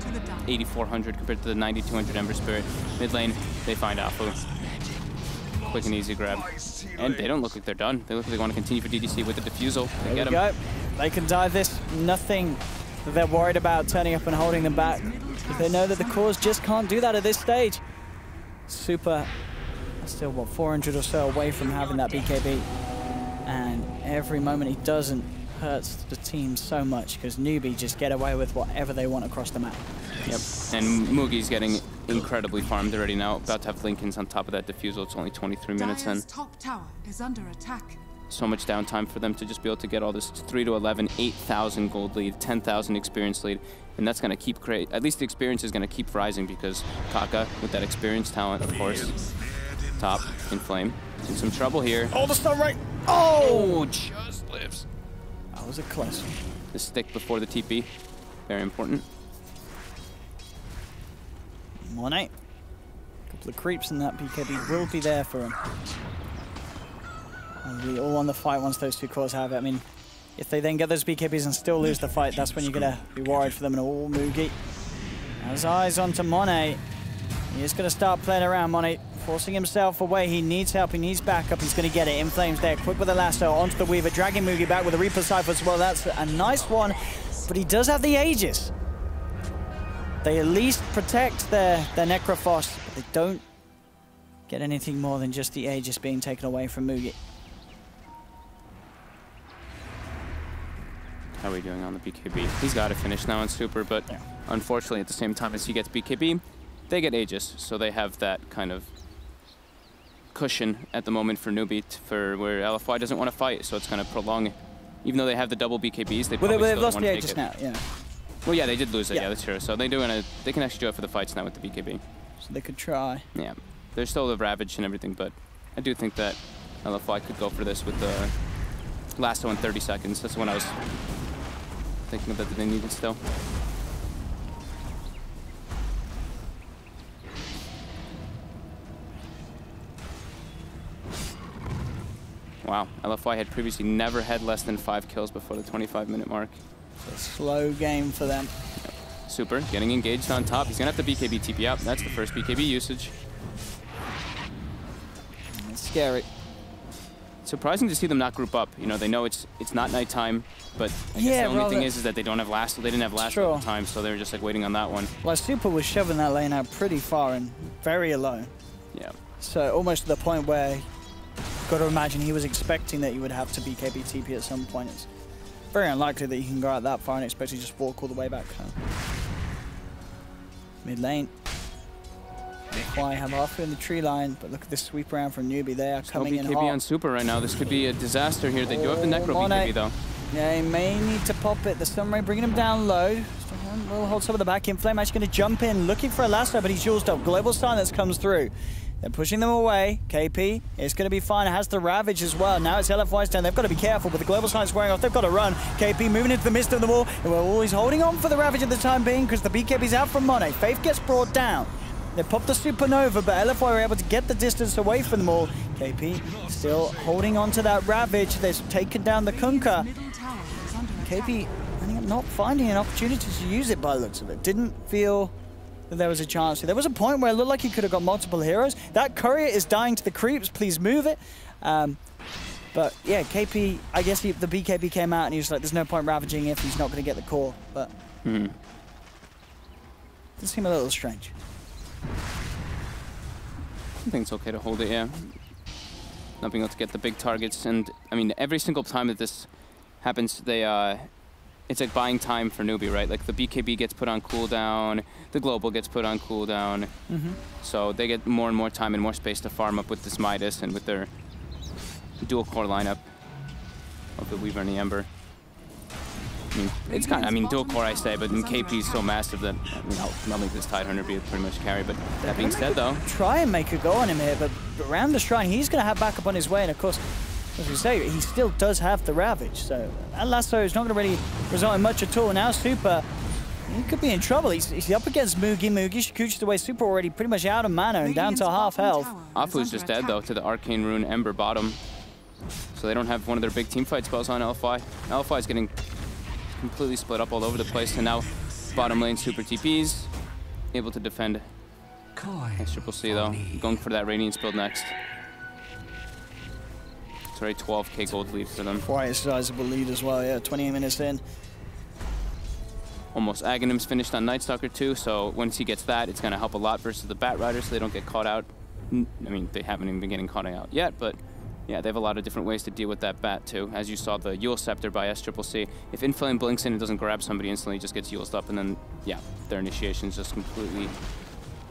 8,400 compared to the 9,200 Ember Spirit. Mid lane, they find Afu. Quick and easy grab. And they don't look like they're done. They look like they want to continue for DDC with the defusal. They get him. Go. They can dive this. Nothing that they're worried about turning up and holding them back. They know that the cores just can't do that at this stage. Super, still what, 400 or so away from having that BKB. And every moment he doesn't hurts the team so much because Newbee just get away with whatever they want across the map. Yep, and Mugi's getting incredibly farmed already now. About to have Lincolns on top of that defusal. It's only 23 minutes in. Top tower is under attack. So much downtime for them to just be able to get all this 3 to 11, 8,000 gold lead, 10,000 experience lead, and that's going to keep at least the experience is going to keep rising because Kaka with that experience talent, of course, top in flame, in some trouble here. Oh, the stun right! Oh, just lives. That was a close one. The stick before the TP, very important. Monet. A couple of creeps and that BKB will be there for him. And we all on the fight once those two cores have it. I mean, if they then get those BKBs and still lose the fight, that's when you're going to be worried for them. And all Moogie has eyes onto Monet. He is going to start playing around. Monet forcing himself away. He needs help. He needs backup. He's going to get it. In Flames there. Quick with the lasso onto the Weaver. Dragging Moogie back with a Reaper Cypher as well. That's a nice one. But he does have the Aegis. They at least protect their Necrophos. But they don't get anything more than just the Aegis being taken away from Moogie. How are we doing on the BKB? He's got to finish now on Super, but unfortunately at the same time as he gets BKB, they get Aegis, so they have that kind of cushion at the moment for Newbee for where LFY doesn't want to fight, so it's going to prolong. Even though they have the double BKBs, they probably they've still lost want the to Aegis take now, it. yeah. Well, yeah, they did lose it, yeah, that's true. So they can actually do it for the fights now with the BKB. So they could try. Yeah, there's still the Ravage and everything, but I do think that LFY could go for this with the lasso in 30 seconds. That's when I was thinking that they needed still. Wow, LFY had previously never had less than 5 kills before the 25-minute mark. It's a slow game for them. Yep. Super, getting engaged on top. He's gonna have to BKB TP out. That's the first BKB usage. It's scary. Surprising to see them not group up. You know, they know it's not nighttime, but I guess the only thing is that they don't have lasso. They didn't have lasso at the time, so they were just like waiting on that one. Well, Super was shoving that lane out pretty far and very alone. Yeah. So almost to the point where got to imagine he was expecting that you would have to BKB TP at some point. It's very unlikely that you can go out that far and expect to just walk all the way back home. Mid lane. LFY have Arthur in the tree line, but look at this sweep around from Newbie there, coming in hot. No BKB on Super right now. This could be a disaster here. They do have the Necro BKB though. Yeah, he may need to pop it. The Sunray bringing him down low. Will hold some of the back in. Flame actually going to jump in, looking for a lasso, but he's jeweled up. Global Silence comes through. They're pushing them away. KP is going to be fine. It has the Ravage as well. Now it's LFY's turn. They've got to be careful, but the Global Silence wearing off. They've got to run. KP moving into the midst of them all. And we're always holding on for the Ravage at the time being because the BKB's out from Monet. Faith gets brought down. They popped the Supernova, but LFY were able to get the distance away from them all. KP still holding on to that Ravage. They've taken down the Kunkka. KP ending up not finding an opportunity to use it by the looks of it. Didn't feel that there was a chance. There was a point where it looked like he could have got multiple heroes. That courier is dying to the creeps. Please move it. But yeah, KP, I guess the BKB came out and he was like, there's no point ravaging if he's not going to get the core. But it does seem a little strange. I think it's okay to hold it, yeah. Not being able to get the big targets. And I mean, every single time that this happens, they it's like buying time for Newbee, right? Like the BKB gets put on cooldown, the global gets put on cooldown. So they get more and more time and more space to farm up with this Midas and with their dual core lineup of the Weaver and the Ember. I mean, it's kind of, dual core I say, but KP is so massive that, I'll make this Tidehunter be pretty much carry. But that being said though. Try and make a go on him here, but around the shrine, he's going to have backup on his way, and of course, as we say, he still does have the Ravage, so that lasso is not going to really result in much at all. Now Super, he could be in trouble. He's up against Moogie. Shikuchi's away. Super already pretty much out of mana and down to half health. Afu's just dead though to the Arcane Rune Ember bottom. So they don't have one of their big teamfight spells on LFY. LFY is getting completely split up all over the place, and now bottom lane Super TPs, able to defend. Nice Triple C though, going for that Radiance build next. It's already 12k gold lead for them. Quite a sizable lead as well, yeah, 28 minutes in. Almost Aghanim's finished on Night Stalker too, so once he gets that, it's going to help a lot versus the Bat Riders so they don't get caught out. I mean, they haven't even been getting caught out yet, but yeah, they have a lot of different ways to deal with that Bat too. As you saw, the Yule Scepter by SCCC. If Inflame blinks in and doesn't grab somebody instantly, just gets Yuled up, and then, yeah, their initiation is just completely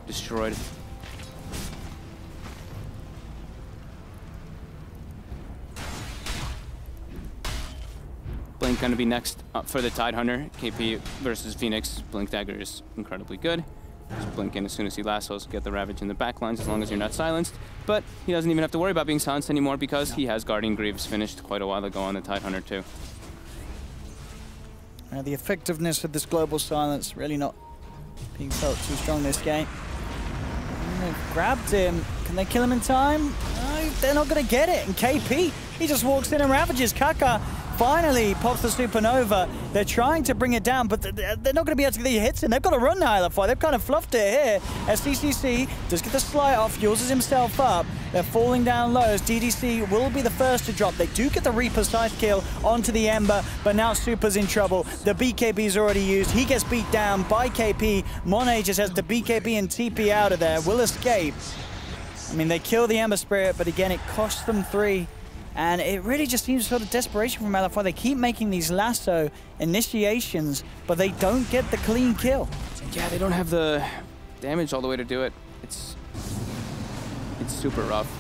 destroyed. Blink going to be next up for the Tidehunter. KP versus Phoenix. Blink Dagger is incredibly good. Just blink in as soon as he lassos, get the Ravage in the backlines as long as you're not silenced. But he doesn't even have to worry about being silenced anymore because he has Guardian Greaves finished quite a while ago on the Tidehunter too. The effectiveness of this global silence really not being felt too strong this game. They've grabbed him. Can they kill him in time? No, they're not going to get it. And KP, he just walks in and ravages. Kaka finally pops the supernova. They're trying to bring it down, but they're not going to be able to get the hits in. They've got to run now, LFY. They've kind of fluffed it here. SCCC does get the slide off, uses himself up. They're falling down low as DDC will be the first to drop. They do get the Reaper side kill onto the Ember, but now Super's in trouble. The BKB's already used. He gets beat down by KP. Monet just has the BKB and TP out of there. Will escape. I mean, they kill the Ember Spirit, but again, it costs them 3. And it really just seems sort of desperation from LFY. They keep making these lasso initiations, but they don't get the clean kill. Yeah, they don't have the damage all the way to do it. It's super rough.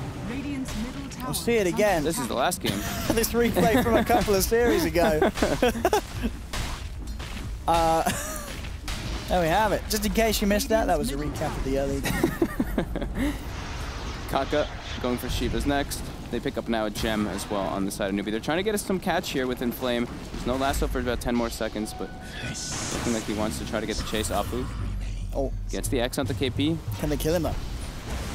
We'll see it again. This is the last game. This replay from a couple of series ago. There we have it. Just in case you missed that, that was a recap of the early. Kaka going for Shiva's next. They pick up now a gem as well on the side of Newbee. They're trying to get us some catch here with Inflame. There's no lasso for about 10 more seconds, but looking like he wants to try to get the chase. Afu gets the X onto KP. Can they kill him though?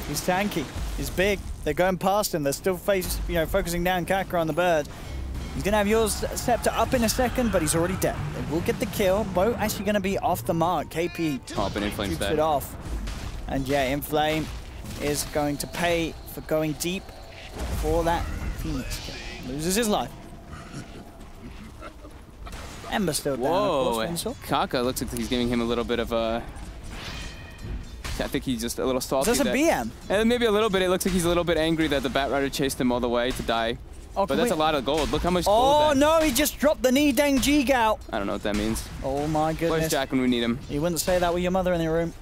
He's tanky. He's big. They're going past him. They're still focusing down Kaka on the bird. He's going to have yours Scepter up in a second, but he's already dead. They will get the kill. Bo actually going to be off the mark. KP but Inflame's shoots dead. it off. And yeah, Inflame is going to pay for going deep for that Phoenix kill. Loses his life. Ember still down, Whoa, of course. Kaka looks like he's giving him a little bit of a... I think he's just a little salty. Is this a BM? And maybe a little bit. It looks like he's a little bit angry that the Batrider chased him all the way to die. Oh, but that's a lot of gold. Look how much gold Oh no, he just dropped the Nideng G-Gout. I don't know what that means. Oh my goodness. Where's Jack when we need him? You wouldn't say that with your mother in the room.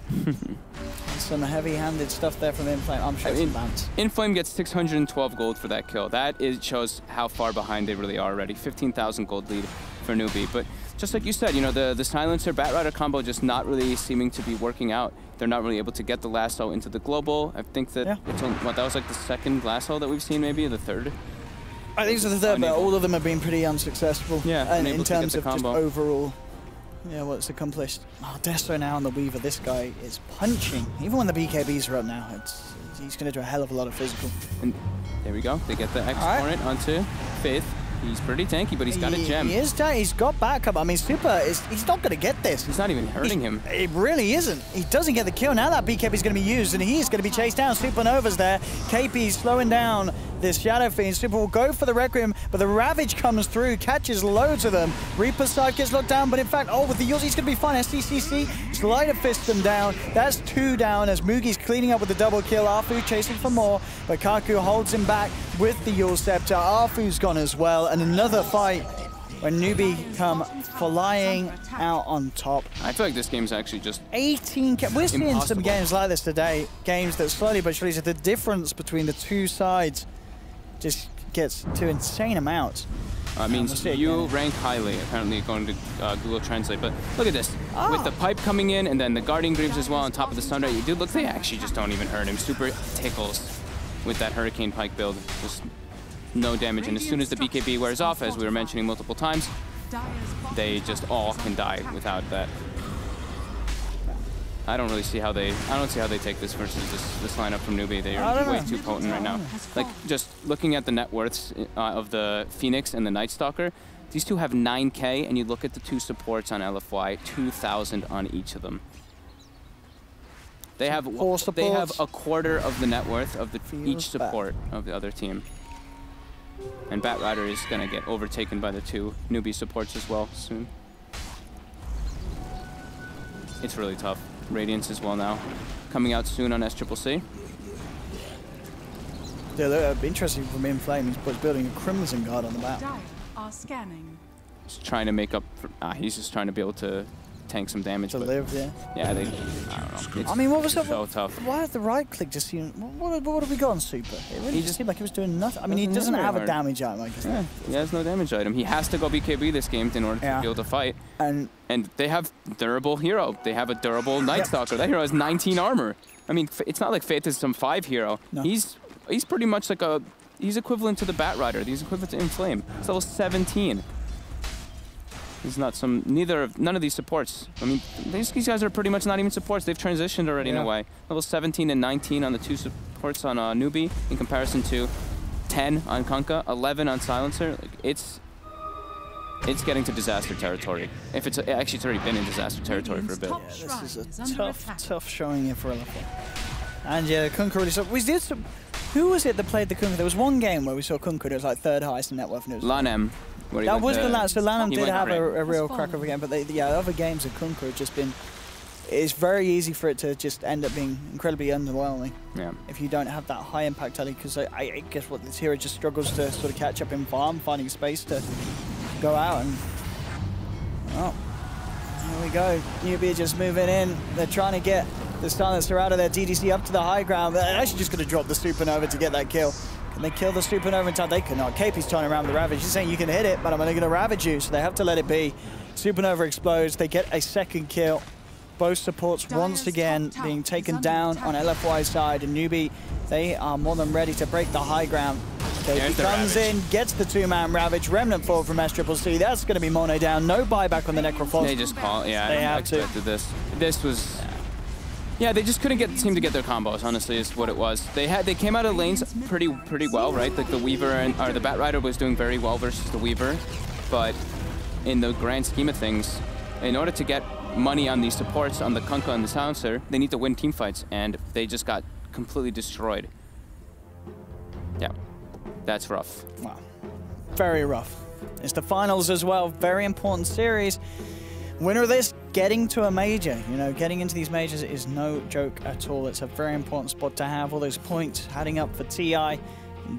Some heavy-handed stuff there from Inflame. I'm sure it's bounced. Inflame gets 612 gold for that kill. That shows how far behind they really are already. 15,000 gold lead for Newbee. But just like you said, you know, the Silencer Batrider combo just not really seeming to be working out. They're not really able to get the lasso into the global. I think that it's only, that was like the second lasso that we've seen, maybe the third. I think it's the third, but all of them have been pretty unsuccessful. Yeah, and in terms of just overall, what's accomplished. Oh, Desto now on the Weaver. This guy is punching. Even when the BKBs are up now, he's going to do a hell of a lot of physical. And there we go. They get the X Hornet onto Faith. He's pretty tanky, but he's got a gem. He is tanky. He's got backup. I mean, Super he's not going to get this. He's not even hurting him. It really isn't. He doesn't get the kill. Now that BKB is going to be used, and he is going to be chased down. Supernova's there. KP slowing down this Shadow Fiend. Super will go for the Requiem, but the Ravage comes through, catches loads of them. Reaper's side gets locked down, but in fact, with the Yulz, he's going to be fine. SCCC, Slider Fist them down. That's 2 down as Mugi's cleaning up with the double kill. Afu chasing for more, but Kaku holds him back with the Yulz Scepter. Afu's gone as well, and another fight when Newbee come flying out on top. I feel like this game's actually just 18K. We're seeing some games like this today. Games that slowly but surely, the difference between the two sides just gets to insane amounts. Means you rank highly, apparently, according to Google Translate. But look at this. With the pipe coming in and then the Guardian Greaves as well on top of the Sunray. Dude, look, they actually just don't even hurt him. Super tickles with that Hurricane Pike build. Just no damage. And as soon as the BKB wears off, as we were mentioning multiple times, they just all can die without that. I don't see how they take this versus this lineup from Newbee. They are way too potent right now. Like, just looking at the net worths of the Phoenix and the Night Stalker, these two have 9K, and you look at the two supports on LFY, 2,000 on each of them. They have a quarter of the net worth of each support of the other team. And Batrider is going to get overtaken by the two Newbee supports as well soon. It's really tough. Radiance as well now, coming out soon on SCCC. Yeah, they're interesting from Inflame. He's building a Crimson Guard on the map. He's trying to make up for, he's just trying to be able to tank some damage. To live, yeah. Yeah, I don't know. I mean, what was it? So tough. Why did the right click just seem? What have we got on Super? It really just seemed like he was doing nothing. I mean, he doesn't have a damage item, I guess. Yeah, he has no damage item. He has to go BKB this game in order to be able to fight. And they have durable hero. They have a durable Night Stalker. That hero has 19 armor. I mean, it's not like Faith is some 5 hero. No. He's pretty much like he's equivalent to the Batrider. He's equivalent to Inflame. He's level 17. He's not some, none of these supports. I mean, these guys are pretty much not even supports. They've transitioned already in a way. Level 17 and 19 on the 2 supports on Newbee in comparison to 10 on Kunkka, 11 on Silencer. Like, it's getting to disaster territory. If it's actually, it's already been in disaster territory for a bit. Yeah, this is a tough showing here for LFY. And yeah, Kunkka really saw. Who was it that played the Kunkka? There was one game where we saw Kunkka. It was like 3rd highest in net worth. And it was Lanem. That was the last. So Lanem did have great. a real crack of a game, but other games of Kunkka have just been. It's very easy for it to just end up being incredibly underwhelming. Yeah. If you don't have that high impact early, because I guess what this hero just struggles to sort of catch up in farm, finding space to go out and. Oh, here we go. Newbee just moving in. They're trying to get the Silencer out of their DDC up to the high ground. They're actually just going to drop the Supernova to get that kill. Can they kill the Supernova in time? They cannot. KP's turning around the Ravage. He's saying you can hit it, but I'm only going to Ravage you, so they have to let it be. Supernova explodes. They get a 2nd kill. Both supports once again being taken down on LFY's side, and Newbee, they are more than ready to break the high ground. KP comes in, gets the 2-man Ravage, Remnant forward from SCCC. That's going to be mono down. No buyback on the Necrophos. They just call. Yeah, they I expected this. This was. Yeah, they just couldn't seem to get their combos. Honestly, is what it was. They came out of lanes pretty well, right? Like the Weaver or the Bat Rider was doing very well versus the Weaver, but in the grand scheme of things, in order to get money on these supports, on the Kunkka and the Silencer, they need to win team fights, and they just got completely destroyed. Yeah, that's rough. Wow, very rough. It's the finals as well. Very important series. Winner of this, getting to a major. You know, getting into these majors is no joke at all. It's a very important spot to have. All those points adding up for TI.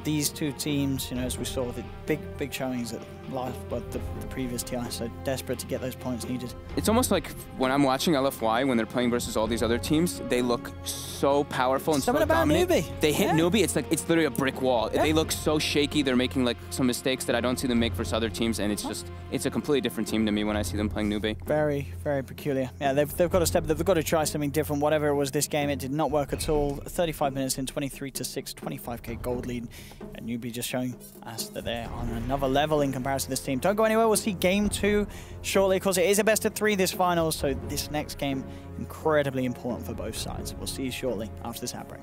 These 2 teams, you know, as we saw, the big showings at last, but the previous TI, so desperate to get those points needed. It's almost like when I'm watching LFY, when they're playing versus all these other teams, they look so powerful and Something so about dominant. Newbee. They hit Newbee, it's literally a brick wall. They look so shaky, they're making like some mistakes that I don't see them make versus other teams, and it's a completely different team to me when I see them playing Newbee. Very, very peculiar. Yeah, they've got to step, they've got to try something different. Whatever it was this game, it did not work at all. 35 minutes in, 23-6, 25k gold lead. And Newbee just showing us that they're on another level in comparison to this team. Don't go anywhere, we'll see game 2 shortly. Of course, it is a best of 3 this final, so this next game, incredibly important for both sides. We'll see you shortly after this ad break.